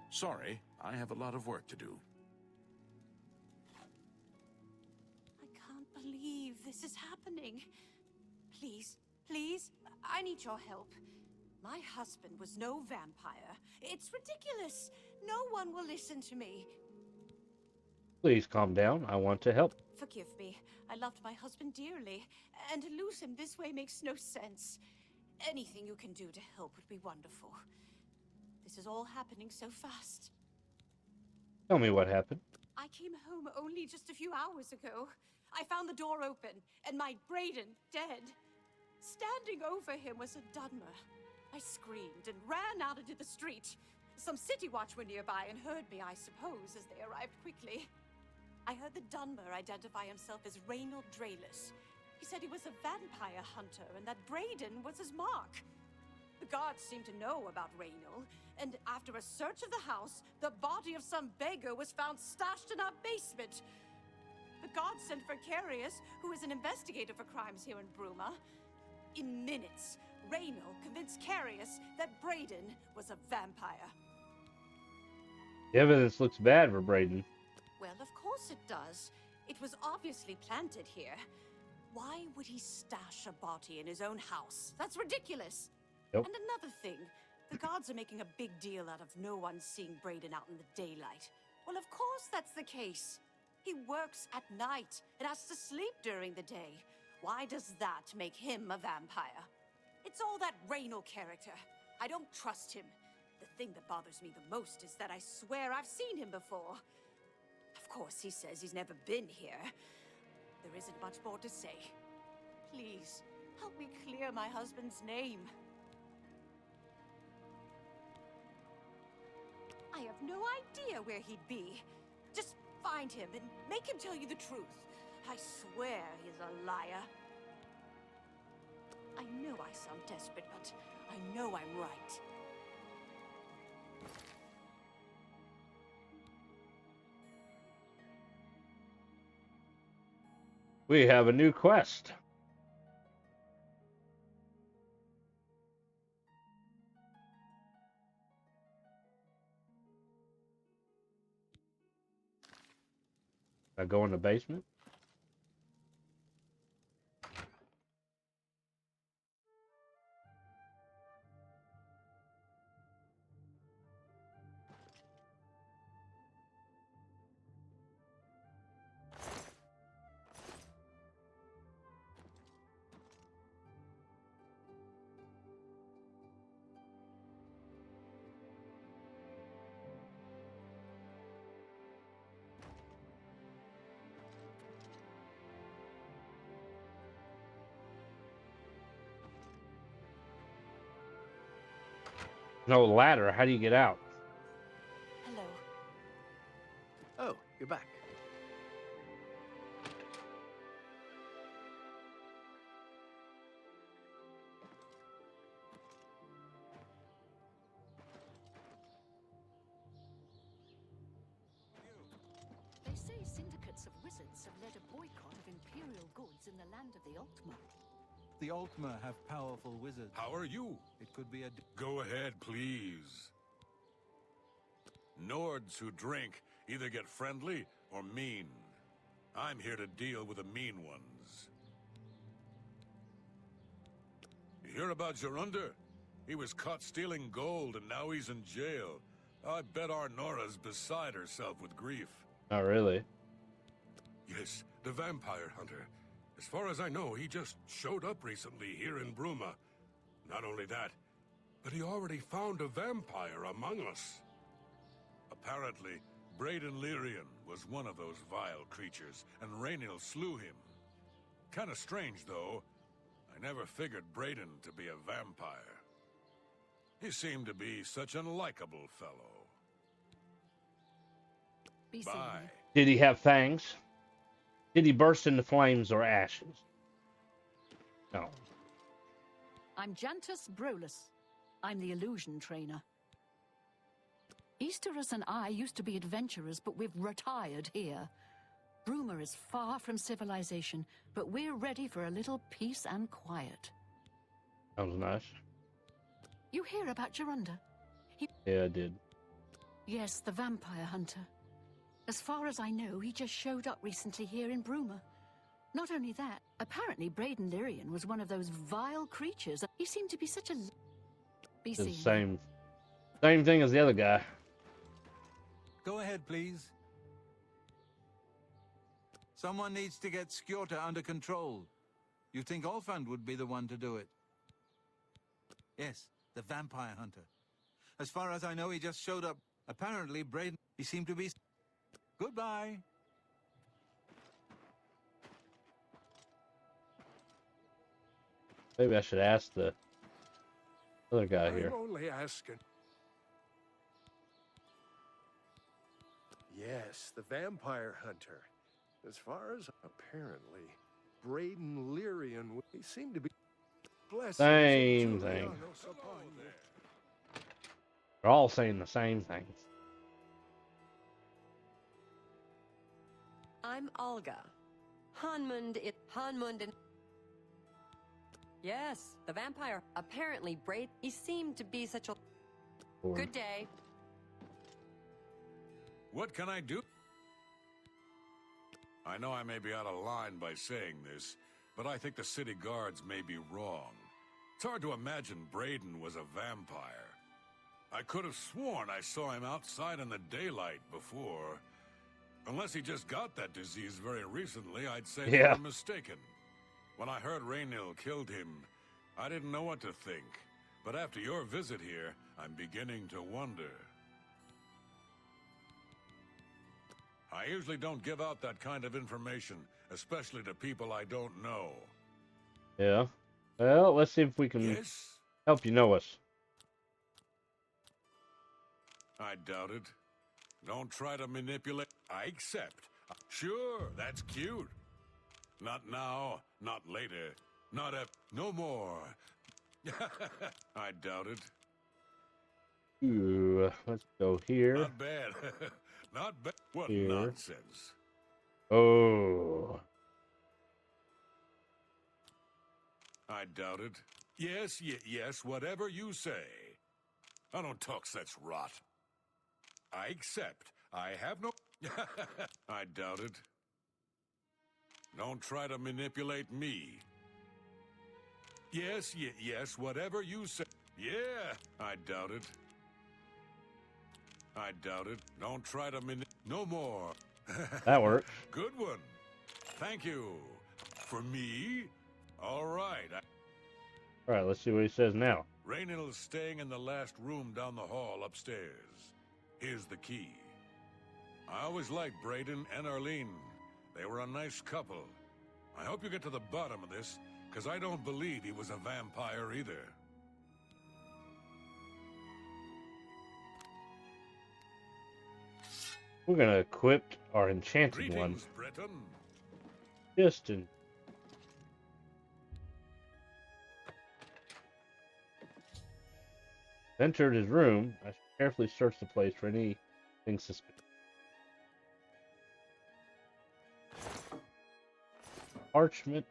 Sorry, I have a lot of work to do. I can't believe this is happening. Please, please, I need your help. My husband was no vampire. It's ridiculous. No one will listen to me. Please calm down. I want to help. Forgive me. I loved my husband dearly, and to lose him this way makes no sense. Anything you can do to help would be wonderful. This is all happening so fast. Tell me what happened. I came home only just a few hours ago. I found the door open, and my Braden dead. Standing over him was a Dunmer. I screamed and ran out into the street. Some city watch were nearby and heard me, I suppose, as they arrived quickly. I heard the Dunmer identify himself as Reynold Drayless. He said he was a vampire hunter and that Braden was his mark. The guards seemed to know about Reynold, and after a search of the house, the body of some beggar was found stashed in our basement. The guards sent for Carius, who is an investigator for crimes here in Bruma. In minutes, Reynold convinced Carius that Braden was a vampire. The evidence looks bad for Braden. Well, of course it does. It was obviously planted here. Why would he stash a body in his own house? That's ridiculous. Yep. And another thing, the guards are making a big deal out of no one seeing Braden out in the daylight. Well, of course that's the case. He works at night and has to sleep during the day. Why does that make him a vampire? It's all that Reynold character. I don't trust him. The thing that bothers me the most is that I swear I've seen him before. Of course, he says he's never been here. There isn't much more to say. Please, help me clear my husband's name. I have no idea where he'd be. Just find him and make him tell you the truth. I swear he's a liar. I know I sound desperate, but I know I'm right. We have a new quest. I go in the basement. No ladder. How do you get out? Hello. Oh, you're back. They say syndicates of wizards have led a boycott of imperial goods in the land of the Ultima. The Ultima have powerful wizards. How are you? It could be a... Go ahead, please. Nords who drink either get friendly or mean. I'm here to deal with the mean ones. You hear about Gerunder? He was caught stealing gold and now he's in jail. I bet our Nora's beside herself with grief. Not really. Yes, the vampire hunter. As far as I know, he just showed up recently here in Bruma. Not only that, but he already found a vampire among us. Apparently, Braden Lyrian was one of those vile creatures, and Rainil slew him. Kinda strange, though. I never figured Braden to be a vampire. He seemed to be such an likable fellow. Bye. Did he have fangs? Did he burst into flames or ashes? No. I'm Jantus Brolus. I'm the illusion trainer. Easterus and I used to be adventurers, but we've retired here. Bruma is far from civilization, but we're ready for a little peace and quiet. Sounds nice. You hear about Gerunder? Yeah, I did. Yes, the vampire hunter. As far as I know, he just showed up recently here in Bruma. Not only that, apparently Braden Lyrian was one of those vile creatures. He seemed to be such a... It's the same thing as the other guy. Go ahead, please. Someone needs to get Skjorta under control. You think Olfand would be the one to do it? Yes, the vampire hunter. As far as I know, he just showed up. Apparently, Braden... He seemed to be... Goodbye. Maybe I should ask the other guy I'm here. only asking. Yes, the vampire hunter. As far as apparently, Braden Lyrian, they seem to be blessings Same of thing. Julianos upon you. They're all saying the same thing. I'm Olga. Hanmund and... Yes, the vampire. Apparently, he seemed to be such a... Good day. What can I do? I know I may be out of line by saying this, but I think the city guards may be wrong. It's hard to imagine Braden was a vampire. I could have sworn I saw him outside in the daylight before. Unless he just got that disease very recently, I'd say they were mistaken. When I heard Raynil killed him, I didn't know what to think. But after your visit here, I'm beginning to wonder. I usually don't give out that kind of information, especially to people I don't know. Yeah. Well, let's see if we can help you know us. I doubt it. Don't try to manipulate. I accept. Sure, that's cute. Not now, not later, not no more. I doubt it. Ooh, let's go here. Not bad. Not bad. What here. Nonsense. Oh. I doubt it. Yes, yes, whatever you say. I don't talk such rot. I accept. I have no... I doubt it. Don't try to manipulate me. Yes, yes, whatever you say. Yeah, I doubt it. I doubt it. Don't try to no more. That works. Good one. Thank you. For me? All right. All right, let's see what he says now. Raynil is staying in the last room down the hall upstairs. Here's the key. I always liked Braden and Arlene. They were a nice couple. I hope you get to the bottom of this, because I don't believe he was a vampire either. We're gonna equip our enchanted one. Greetings, Breton. Just in. Entered his room. I should carefully search the place for anything suspicious. Parchment.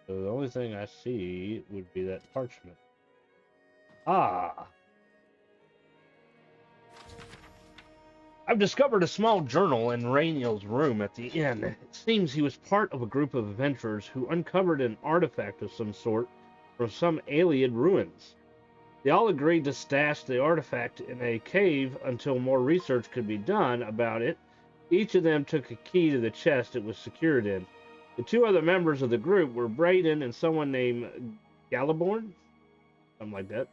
So the only thing I see would be that parchment. Ah! I've discovered a small journal in Raynil's room at the inn. It seems he was part of a group of adventurers who uncovered an artifact of some sort from some Iliad ruins. They all agreed to stash the artifact in a cave until more research could be done about it. Each of them took a key to the chest it was secured in. The two other members of the group were Braden and someone named Galiborn? Something like that.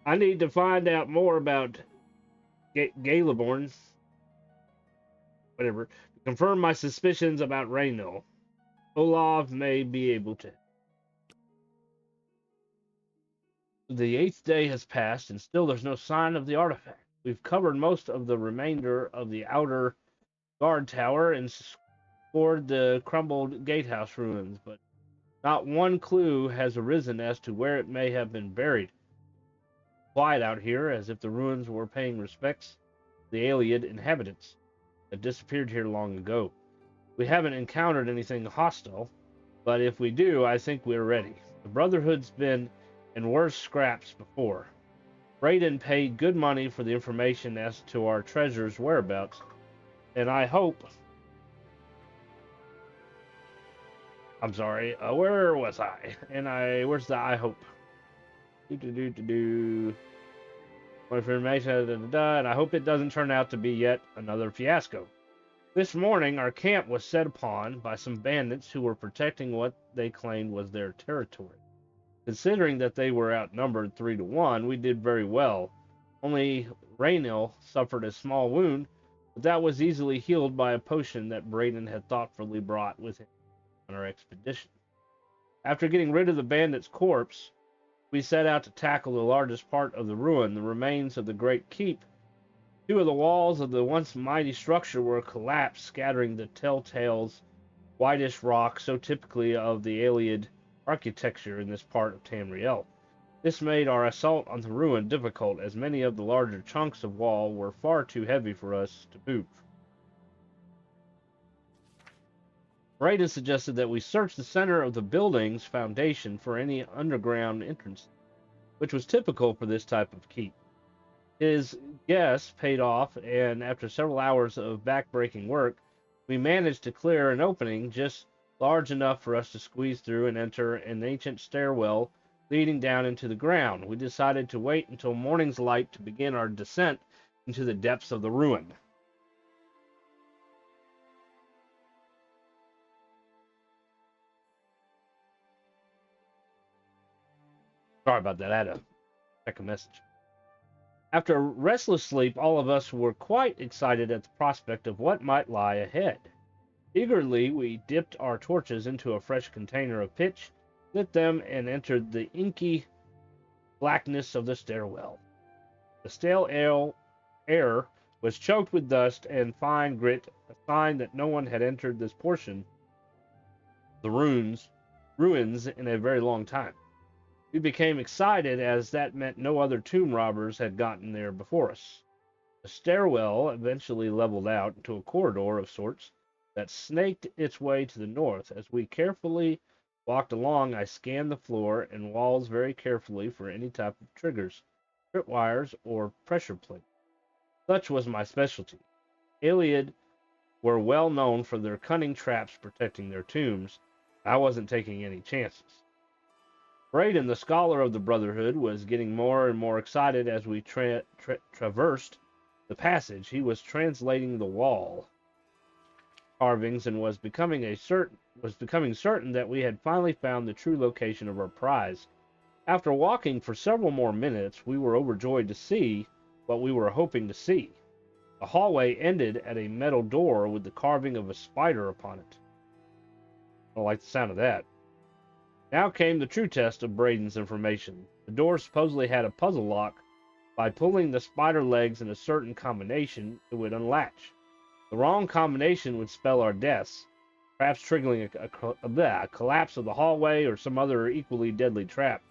I need to find out more about Galiborn. Whatever. To confirm my suspicions about Raynil. Olav may be able to. The 8th day has passed, and still there's no sign of the artifact. We've covered most of the remainder of the outer guard tower and scored the crumbled gatehouse ruins, but not one clue has arisen as to where it may have been buried. Quiet out here, as if the ruins were paying respects to the Iliad inhabitants that disappeared here long ago. We haven't encountered anything hostile, but if we do, I think we're ready. The Brotherhood's been in worse scraps before. Braden paid good money for the information as to our treasure's whereabouts, and I hope... I'm sorry, where was I? Where's the I hope? More information, and I hope it doesn't turn out to be yet another fiasco. This morning, our camp was set upon by some bandits who were protecting what they claimed was their territory. Considering that they were outnumbered 3 to 1, we did very well. Only Raynil suffered a small wound, but that was easily healed by a potion that Braden had thoughtfully brought with him on our expedition. After getting rid of the bandit's corpse, we set out to tackle the largest part of the ruin, the remains of the great keep. Two of the walls of the once mighty structure were collapsed, scattering the telltales whitish rock so typically of the Iliad architecture in this part of Tamriel. This made our assault on the ruin difficult, as many of the larger chunks of wall were far too heavy for us to move. Brayden suggested that we search the center of the building's foundation for any underground entrance, which was typical for this type of keep. His guess paid off, and after several hours of back-breaking work, we managed to clear an opening just large enough for us to squeeze through and enter an ancient stairwell leading down into the ground. We decided to wait until morning's light to begin our descent into the depths of the ruin. Sorry about that. I had to check a message. After a restless sleep, all of us were quite excited at the prospect of what might lie ahead. Eagerly, we dipped our torches into a fresh container of pitch, lit them, and entered the inky blackness of the stairwell. The stale air was choked with dust and fine grit, a sign that no one had entered this portion of the ruins in a very long time. We became excited, as that meant no other tomb robbers had gotten there before us. The stairwell eventually leveled out into a corridor of sorts that snaked its way to the north. As we carefully walked along, I scanned the floor and walls very carefully for any type of triggers, tripwires, or pressure plates. Such was my specialty. Iliad were well known for their cunning traps protecting their tombs. I wasn't taking any chances. Brayden, the scholar of the Brotherhood, was getting more and more excited as we traversed the passage. He was translating the wall carvings and was becoming certain that we had finally found the true location of our prize. After walking for several more minutes, we were overjoyed to see what we were hoping to see. The hallway ended at a metal door with the carving of a spider upon it. I don't like the sound of that. Now came the true test of Brayden's information. The door supposedly had a puzzle lock. By pulling the spider legs in a certain combination, it would unlatch. The wrong combination would spell our deaths, perhaps triggering a collapse of the hallway or some other equally deadly trap.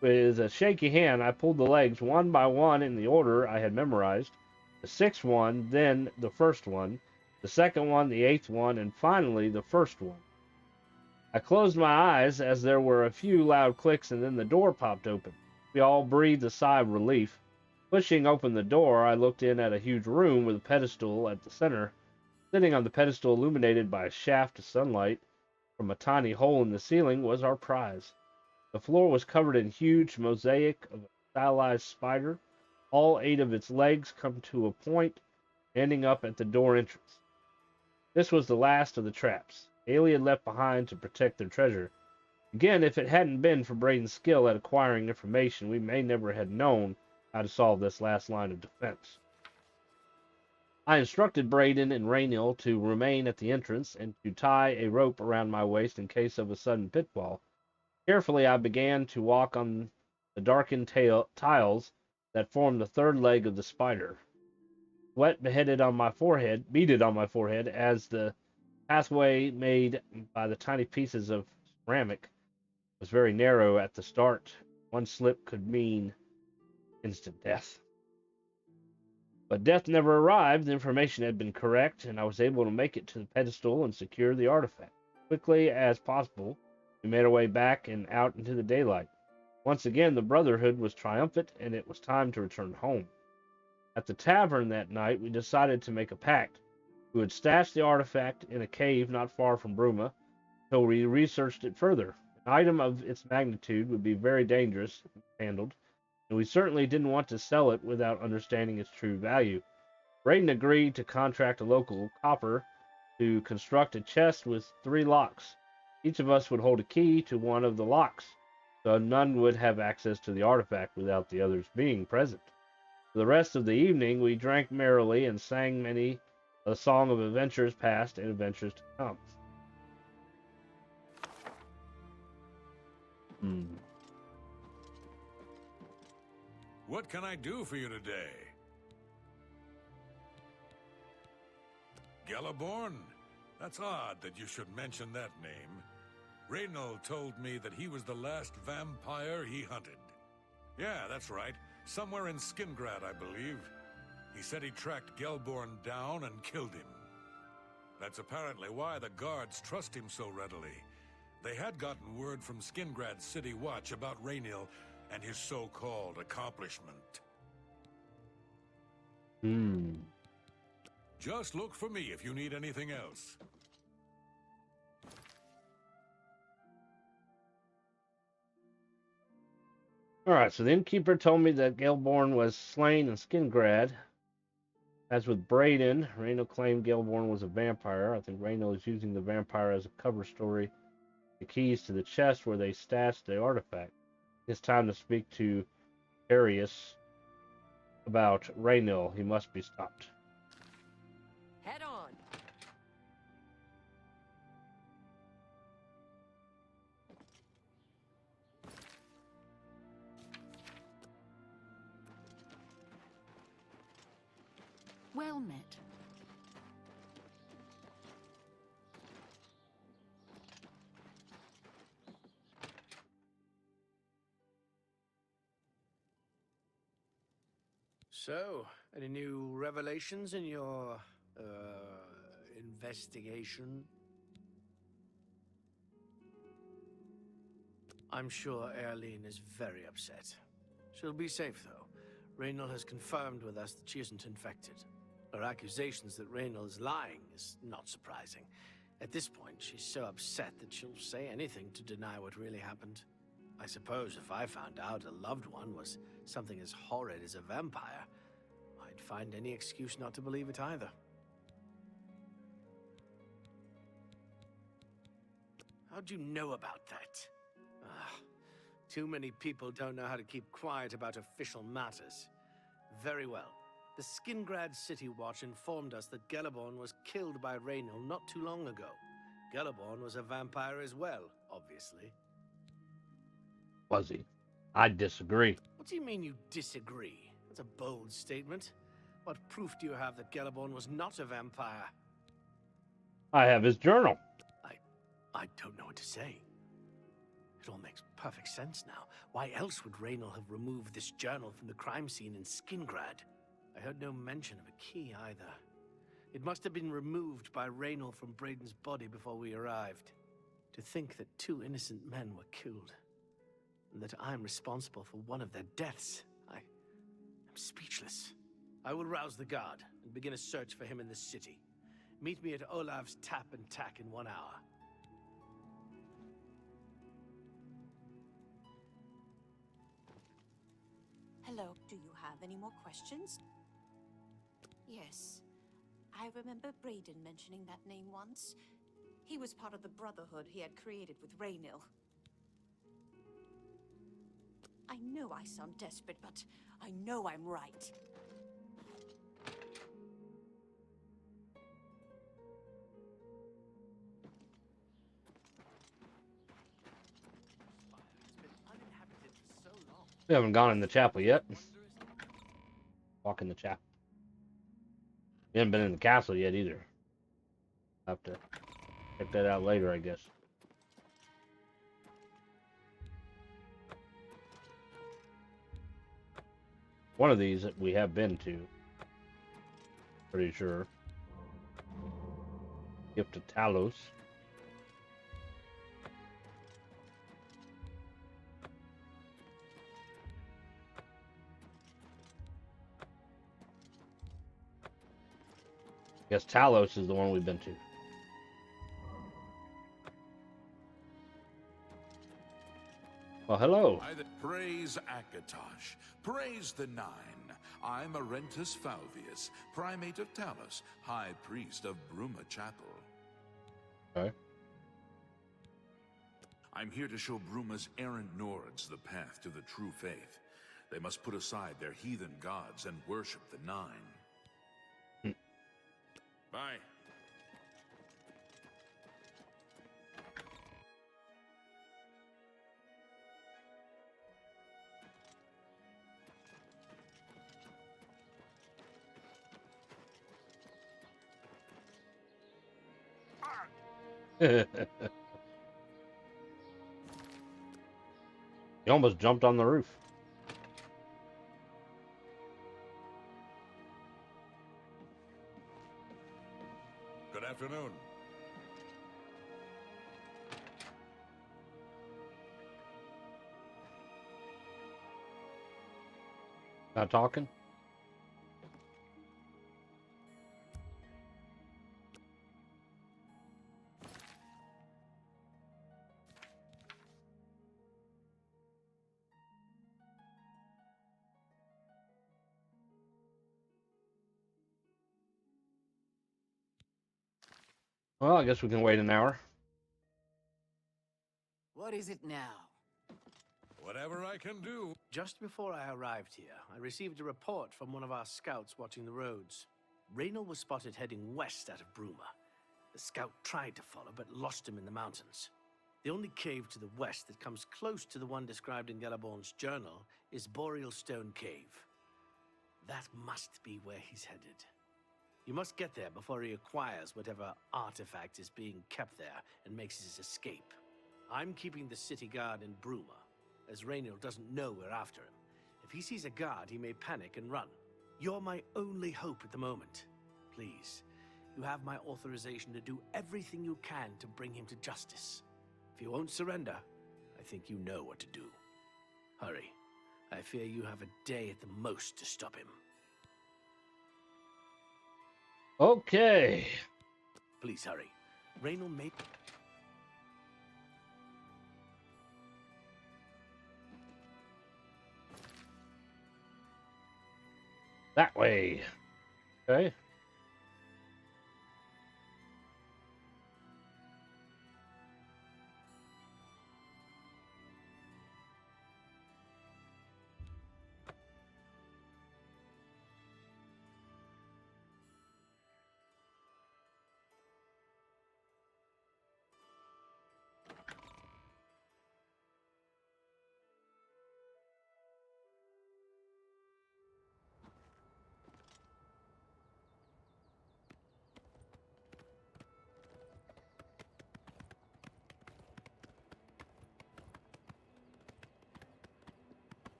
With a shaky hand, I pulled the legs one by one in the order I had memorized. The sixth one, then the first one, the second one, the eighth one, and finally the first one. I closed my eyes as there were a few loud clicks, and then the door popped open. We all breathed a sigh of relief. Pushing open the door, I looked in at a huge room with a pedestal at the center. Sitting on the pedestal, illuminated by a shaft of sunlight from a tiny hole in the ceiling, was our prize. The floor was covered in huge mosaic of a stylized spider. All 8 of its legs come to a point, ending up at the door entrance. This was the last of the traps Alien left behind to protect their treasure. Again, if it hadn't been for Brayden's skill at acquiring information, we may never have known how to solve this last line of defense. I instructed Brayden and Raynil to remain at the entrance and to tie a rope around my waist in case of a sudden pitfall. Carefully, I began to walk on the darkened tiles that formed the third leg of the spider. Sweat beaded on my forehead as the pathway made by the tiny pieces of ceramic was very narrow at the start. One slip could mean instant death. But death never arrived. The information had been correct, and I was able to make it to the pedestal and secure the artifact. Quickly as possible, we made our way back and out into the daylight. Once again, the Brotherhood was triumphant, and it was time to return home. At the tavern that night, we decided to make a pact. We would stash the artifact in a cave not far from Bruma until we researched it further. An item of its magnitude would be very dangerous if handled, and we certainly didn't want to sell it without understanding its true value. Brayden agreed to contract a local copper to construct a chest with 3 locks. Each of us would hold a key to one of the locks, so none would have access to the artifact without the others being present. For the rest of the evening, we drank merrily and sang many a song of adventures past and adventures to come. Hmm. What can I do for you today? Galaborn? That's odd that you should mention that name. Raynal told me that he was the last vampire he hunted. Yeah, that's right. Somewhere in Skingrad, I believe. He said he tracked Gelborn down and killed him. That's apparently why the guards trust him so readily. They had gotten word from Skingrad City Watch about Raynal and his so-called accomplishment. Hmm. Just look for me if you need anything else. Alright, so the innkeeper told me that Gelborn was slain in Skingrad. As with Braden, Raynal claimed Gelborn was a vampire. I think Raynal is using the vampire as a cover story. The keys to the chest where they stashed the artifact. It's time to speak to Arius about Raynal. He must be stopped. Head on. Well met. So, any new revelations in your, investigation? I'm sure Erlene is very upset. She'll be safe, though. Raynal has confirmed with us that she isn't infected. Her accusations that Raynal is lying is not surprising. At this point, she's so upset that she'll say anything to deny what really happened. I suppose if I found out a loved one was something as horrid as a vampire, I'd find any excuse not to believe it either. How'd you know about that? Too many people don't know how to keep quiet about official matters. Very well. The Skingrad City Watch informed us that Galaborn was killed by Raynal not too long ago. Galaborn was a vampire as well, obviously. Was he? I disagree. What do you mean you disagree? That's a bold statement. What proof do you have that Galaborn was not a vampire? I have his journal. I don't know what to say. It all makes perfect sense now. Why else would Raynal have removed this journal from the crime scene in Skingrad? I heard no mention of a key either. It must have been removed by Raynal from Braden's body before we arrived. To think that 2 innocent men were killed, and that I'm responsible for one of their deaths, I'm speechless. I will rouse the guard and begin a search for him in the city. Meet me at Olav's Tap and Tack in 1 hour. Hello, do you have any more questions? Yes. I remember Braden mentioning that name once. He was part of the Brotherhood he had created with Raynal. I know I sound desperate, but I know I'm right. We haven't gone in the chapel yet. Walk in the chapel. We haven't been in the castle yet either. I'll have to check that out later, I guess. One of these that we have been to. Pretty sure. Gift of Talos. I guess Talos is the one we've been to. Well, hello. Praise Akatosh. Praise the Nine. I'm Arentus Falvius, Primate of Talos, High Priest of Bruma Chapel. Okay. I'm here to show Bruma's errant Nords the path to the true faith. They must put aside their heathen gods and worship the Nine. Bye. You almost jumped on the roof. Good afternoon. Not talking? Well, I guess we can wait an hour. What is it now? Whatever I can do. Just before I arrived here, I received a report from one of our scouts watching the roads. Raynor was spotted heading west out of Bruma. The scout tried to follow, but lost him in the mountains. The only cave to the west that comes close to the one described in Galaborn's journal is Boreal Stone Cave. That must be where he's headed. You must get there before he acquires whatever artifact is being kept there and makes his escape. I'm keeping the city guard in Bruma, as Raynor doesn't know we're after him. If he sees a guard, he may panic and run. You're my only hope at the moment. Please, you have my authorization to do everything you can to bring him to justice. If he won't surrender, I think you know what to do. Hurry. I fear you have a day at the most to stop him. Okay. Please hurry. Raynor may... That way. Okay.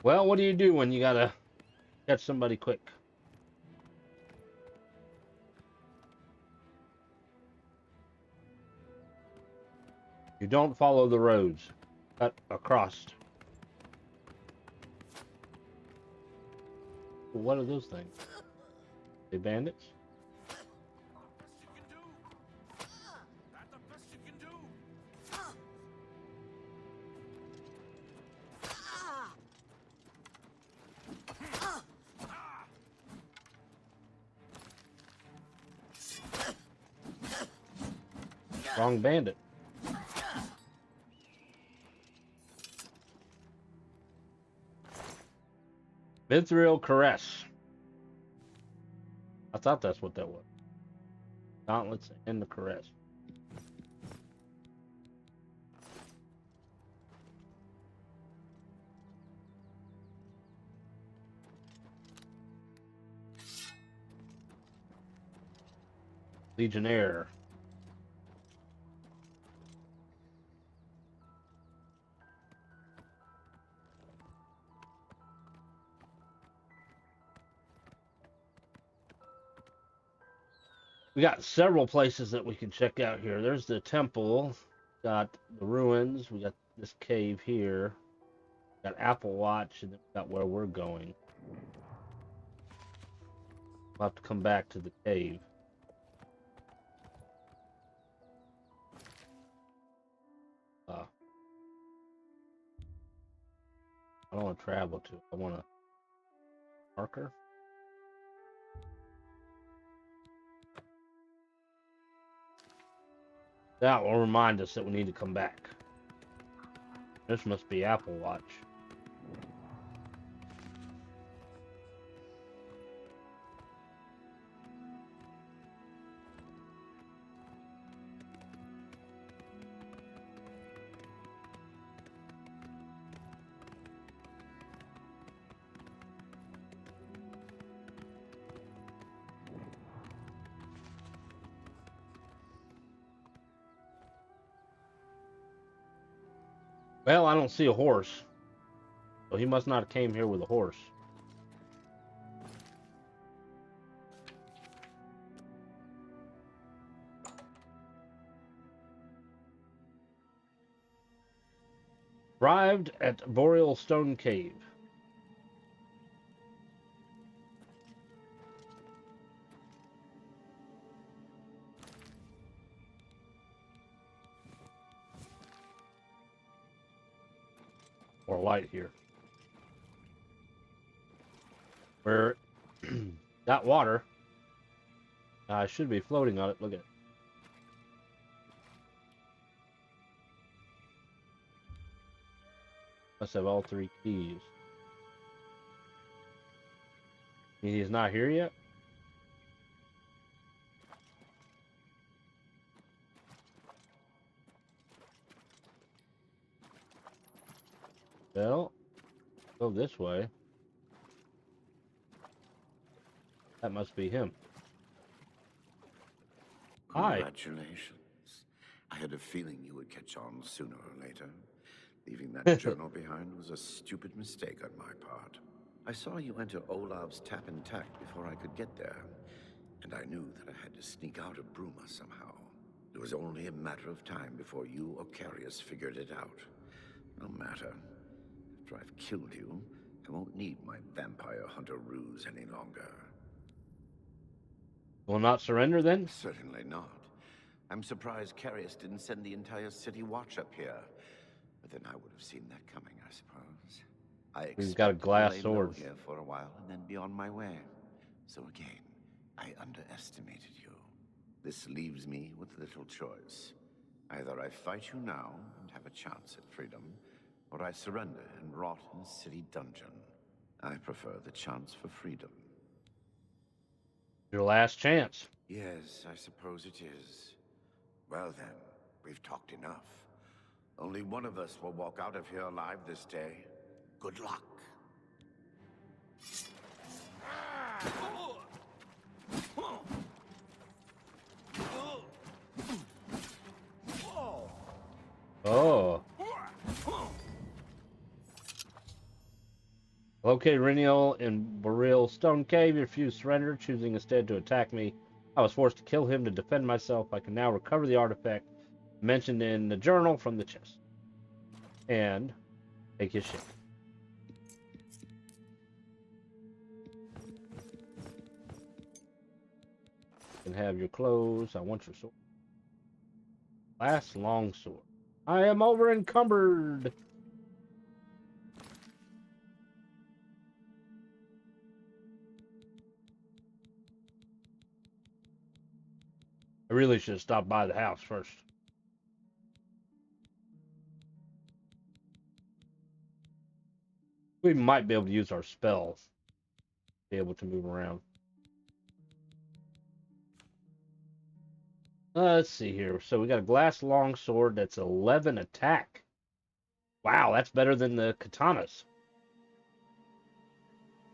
Well, what do you do when you gotta catch somebody quick? You don't follow the roads. Cut across. What are those things? They bandits? Wrong bandit. Mithril Caress. I thought that's what that was. Gauntlets and the Caress. Legionnaire. We got several places that we can check out here. There's the temple. Got the ruins. We got this cave here. Got Apple Watch, and then we got where we're going. We'll have to come back to the cave. I don't want to travel to. I want a marker. That will remind us that we need to come back. This must be Apple Watch. Well, I don't see a horse. So he must not have came here with a horse. Arrived at Boreal Stone Cave. More light here. We're got water. I should be floating on it. Look at it. Must have all 3 keys. He's not here yet? Well, go this way. That must be him. Hi. Congratulations. I had a feeling you would catch on sooner or later. Leaving that journal behind was a stupid mistake on my part. I saw you enter Olav's tap and tack before I could get there, and I knew that I had to sneak out of Bruma somehow. It was only a matter of time before you or Carius figured it out. No matter. After I've killed you, I won't need my vampire hunter ruse any longer. Will not surrender then? Certainly not. I'm surprised Carius didn't send the entire city watch up here. But then I would have seen that coming, I suppose. He's got a glass to lay sword. low here for a while and then be on my way. So again, I underestimated you. This leaves me with little choice. Either I fight you now and have a chance at freedom, or I surrender and rot in a city dungeon. I prefer the chance for freedom. Your last chance. Yes, I suppose it is. Well then, we've talked enough. Only one of us will walk out of here alive this day. Good luck. Oh. Locate Reniel in Boreal Stone Cave. You refused surrender, choosing instead to attack me. I was forced to kill him to defend myself. I can now recover the artifact mentioned in the journal from the chest. And take his shit. You can have your clothes. I want your sword. Last long sword. I am over encumbered. I really should have stopped by the house first. We might be able to use our spells. Be able to move around. Let's see here. So we got a glass longsword that's 11 attack. Wow, that's better than the katanas.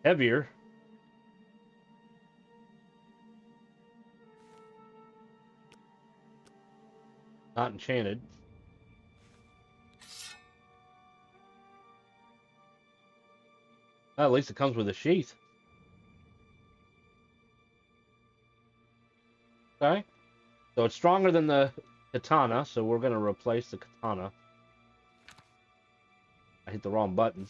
Heavier. Not enchanted. Well, at least it comes with a sheath. Okay. So it's stronger than the katana, so we're going to replace the katana. I hit the wrong button.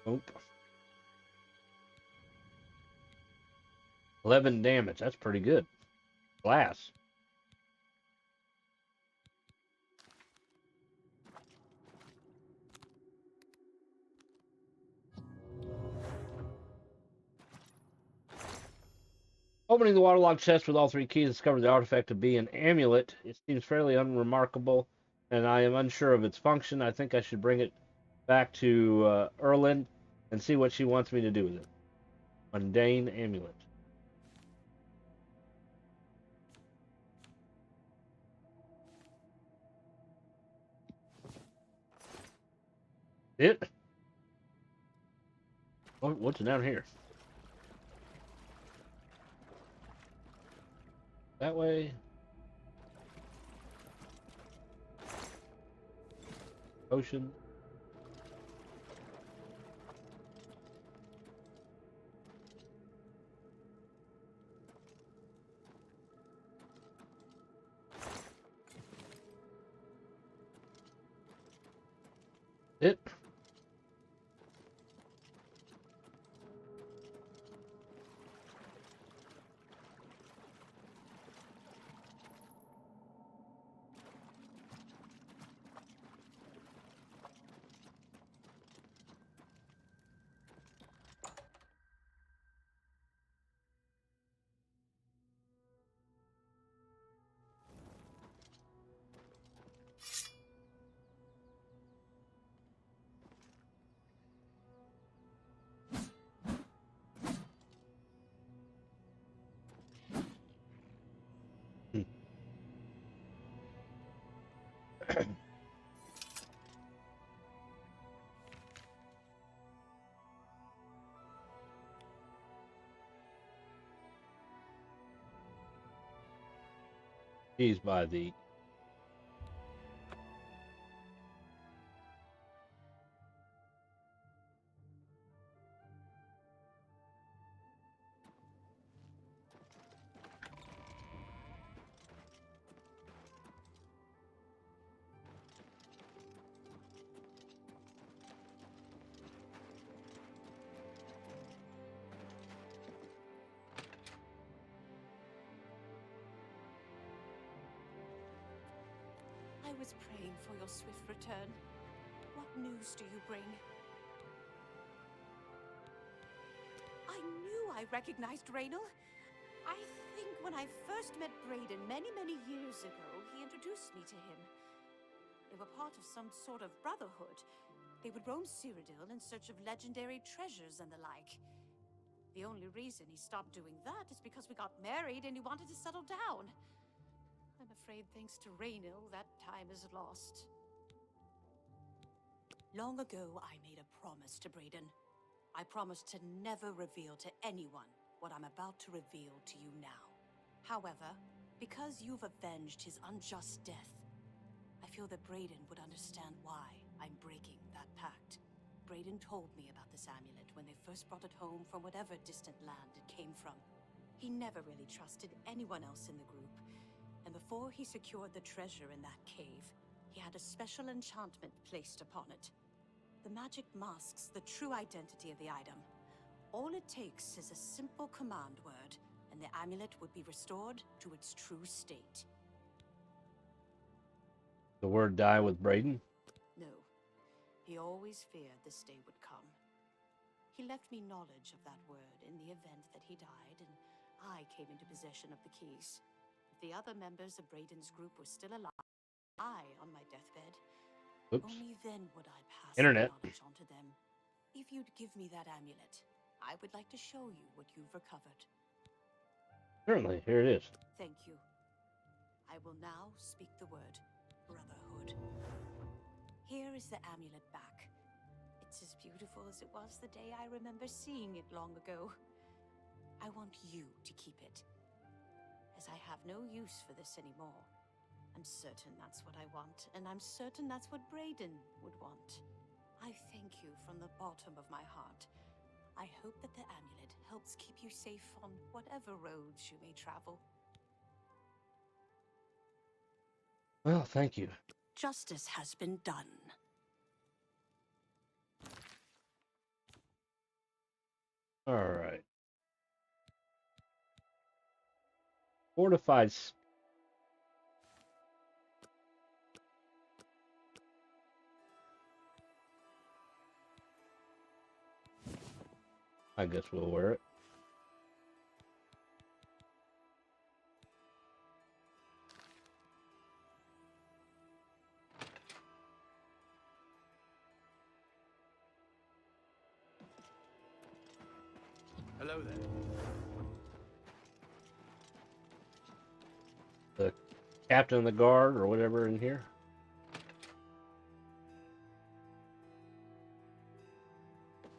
Nope. 11 damage. That's pretty good. Glass. Opening the waterlogged chest with all 3 keys, discovered the artifact to be an amulet. It seems fairly unremarkable, and I am unsure of its function. I think I should bring it back to Erlin and see what she wants me to do with it. Mundane amulet. It? What's down here? That way. Potion. It. He's by the I was praying for your swift return. What news do you bring? I knew I recognized Raynal. I think when I first met Brayden many years ago, he introduced me to him. They were part of some sort of brotherhood. They would roam Cyrodiil in search of legendary treasures and the like. The only reason he stopped doing that is because we got married and he wanted to settle down. I'm afraid thanks to Raynal, that time is lost. Long ago, I made a promise to Brayden. I promised to never reveal to anyone what I'm about to reveal to you now. However, because you've avenged his unjust death, I feel that Brayden would understand why I'm breaking that pact. Brayden told me about this amulet when they first brought it home from whatever distant land it came from. He never really trusted anyone else in the group, and before he secured the treasure in that cave, he had a special enchantment placed upon it. The magic masks the true identity of the item. All it takes is a simple command word, and the amulet would be restored to its true state. The word die with Brayden? No. He always feared this day would come. He left me knowledge of that word in the event that he died, and I came into possession of the keys. If the other members of Brayden's group were still alive, on my deathbed, only then would I pass the knowledge on to them. If you'd give me that amulet, I would like to show you what you've recovered. Certainly, here it is. Thank you. I will now speak the word Brotherhood. Here is the amulet back. It's as beautiful as it was the day I remember seeing it long ago. I want you to keep it, as I have no use for this anymore. I'm certain that's what I want, and I'm certain that's what Brayden would want. I thank you from the bottom of my heart. I hope that the amulet helps keep you safe on whatever roads you may travel. Well, thank you. Justice has been done. All right. Fortified. I guess we'll wear it. Hello there. The captain of the guard or whatever in here.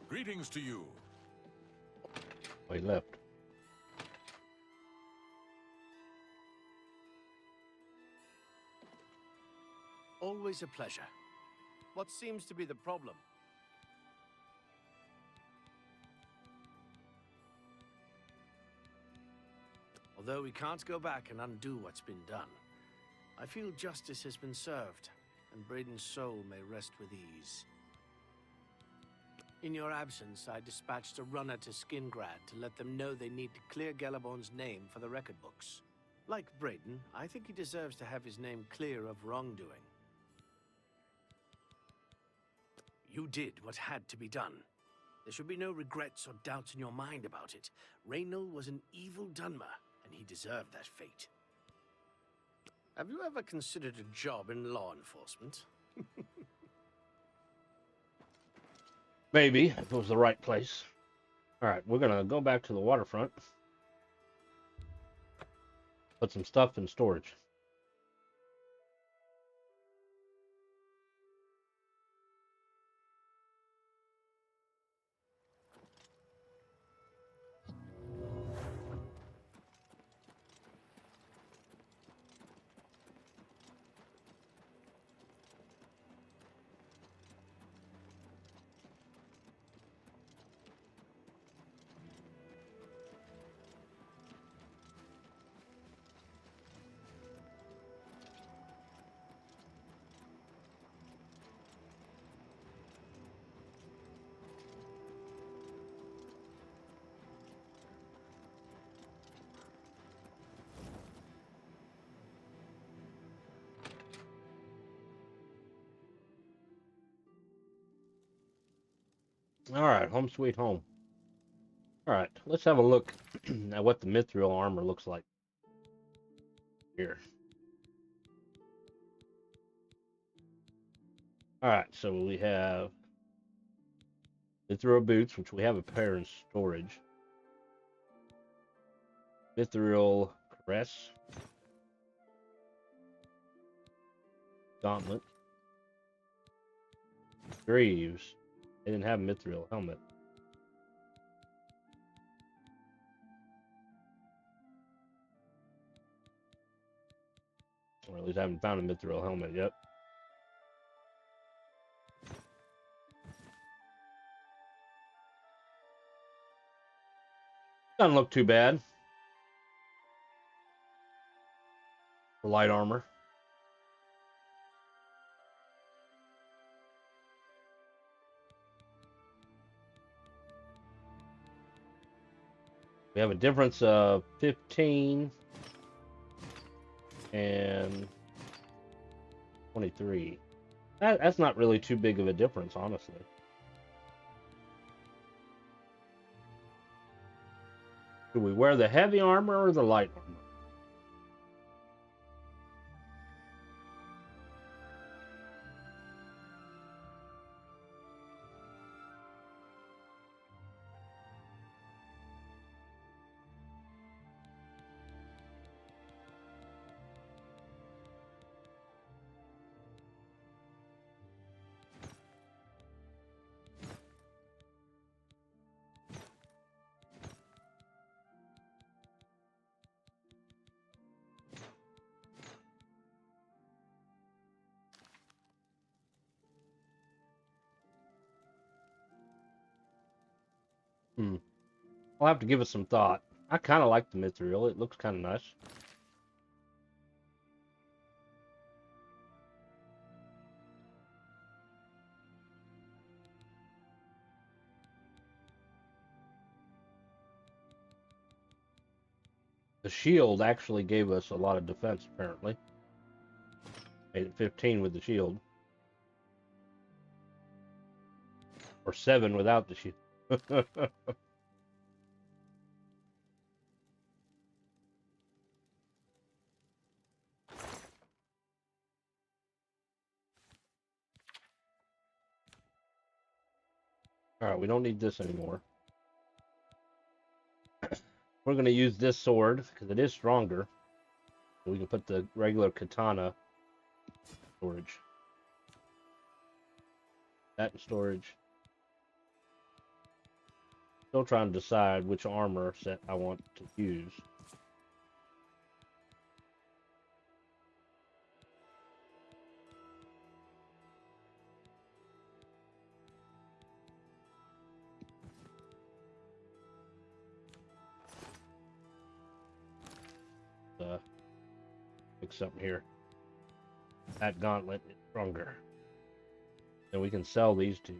Greetings to you. Oh, he left. Always a pleasure. What seems to be the problem? Although we can't go back and undo what's been done, I feel justice has been served, and Braden's soul may rest with ease. In your absence, I dispatched a runner to Skingrad to let them know they need to clear Gelabon's name for the record books. Like Braden, I think he deserves to have his name clear of wrongdoing. You did what had to be done. There should be no regrets or doubts in your mind about it. Raynal was an evil Dunmer, and he deserved that fate. Have you ever considered a job in law enforcement? Maybe, if it was the right place. Alright, we're gonna go back to the waterfront. Put some stuff in storage. Alright, home sweet home. Alright, let's have a look at what the mithril armor looks like. Here. Alright, so we have mithril boots, which we have a pair in storage. Mithril crest. Gauntlet. Greaves. They didn't have a mithril helmet. Or at least I haven't found a mithril helmet yet. Doesn't look too bad. For light armor. We have a difference of 15 and 23. That's not really too big of a difference, honestly. Do we wear the heavy armor or the light armor? I'll have to give it some thought. I kind of like the mithril. It looks kind of nice. The shield actually gave us a lot of defense, apparently. Made it 15 with the shield. Or 7 without the shield. Alright, we don't need this anymore. We're going to use this sword, because it is stronger. We can put the regular katana storage. That in storage. Still trying to decide which armor set I want to use. pick something here. That gauntlet is stronger. And we can sell these two.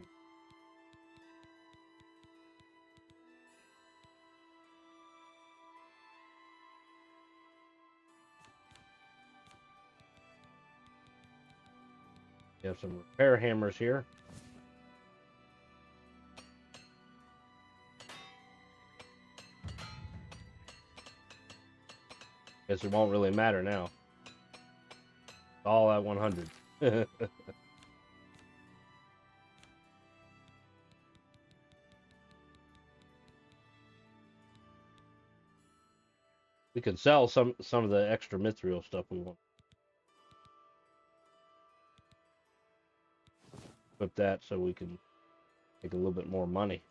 We have some repair hammers here. Guess it won't really matter now. It's all at 100. We can sell some of the extra mithril stuff we want. Equip that so we can make a little bit more money.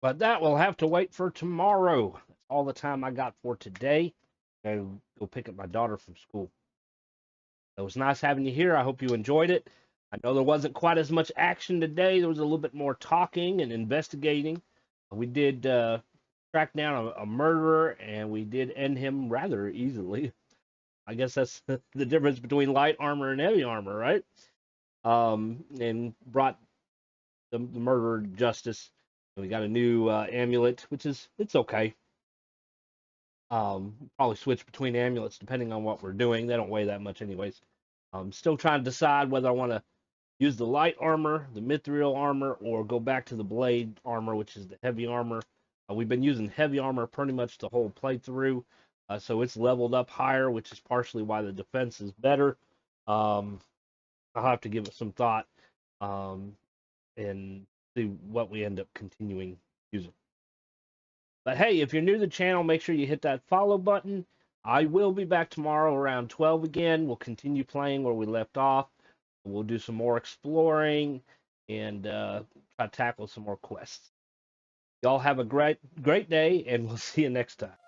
But that will have to wait for tomorrow. That's all the time I got for today. And go pick up my daughter from school. It was nice having you here. I hope you enjoyed it. I know there wasn't quite as much action today. There was a little bit more talking and investigating. We did track down a murderer, and we did end him rather easily. I guess that's the difference between light armor and heavy armor, right? And brought the murderer to justice. We got a new amulet, which is, it's okay. Probably switch between amulets depending on what we're doing. They don't weigh that much anyways. I'm still trying to decide whether I want to use the light armor, the mithril armor, or go back to the blade armor, which is the heavy armor. We've been using heavy armor pretty much the whole playthrough, so it's leveled up higher, which is partially why the defense is better. I'll have to give it some thought and see what we end up continuing using. But hey, if you're new to the channel, make sure you hit that follow button. I will be back tomorrow around 12 again. We'll continue playing where we left off. We'll do some more exploring and try to tackle some more quests. Y'all have a great day, and we'll see you next time.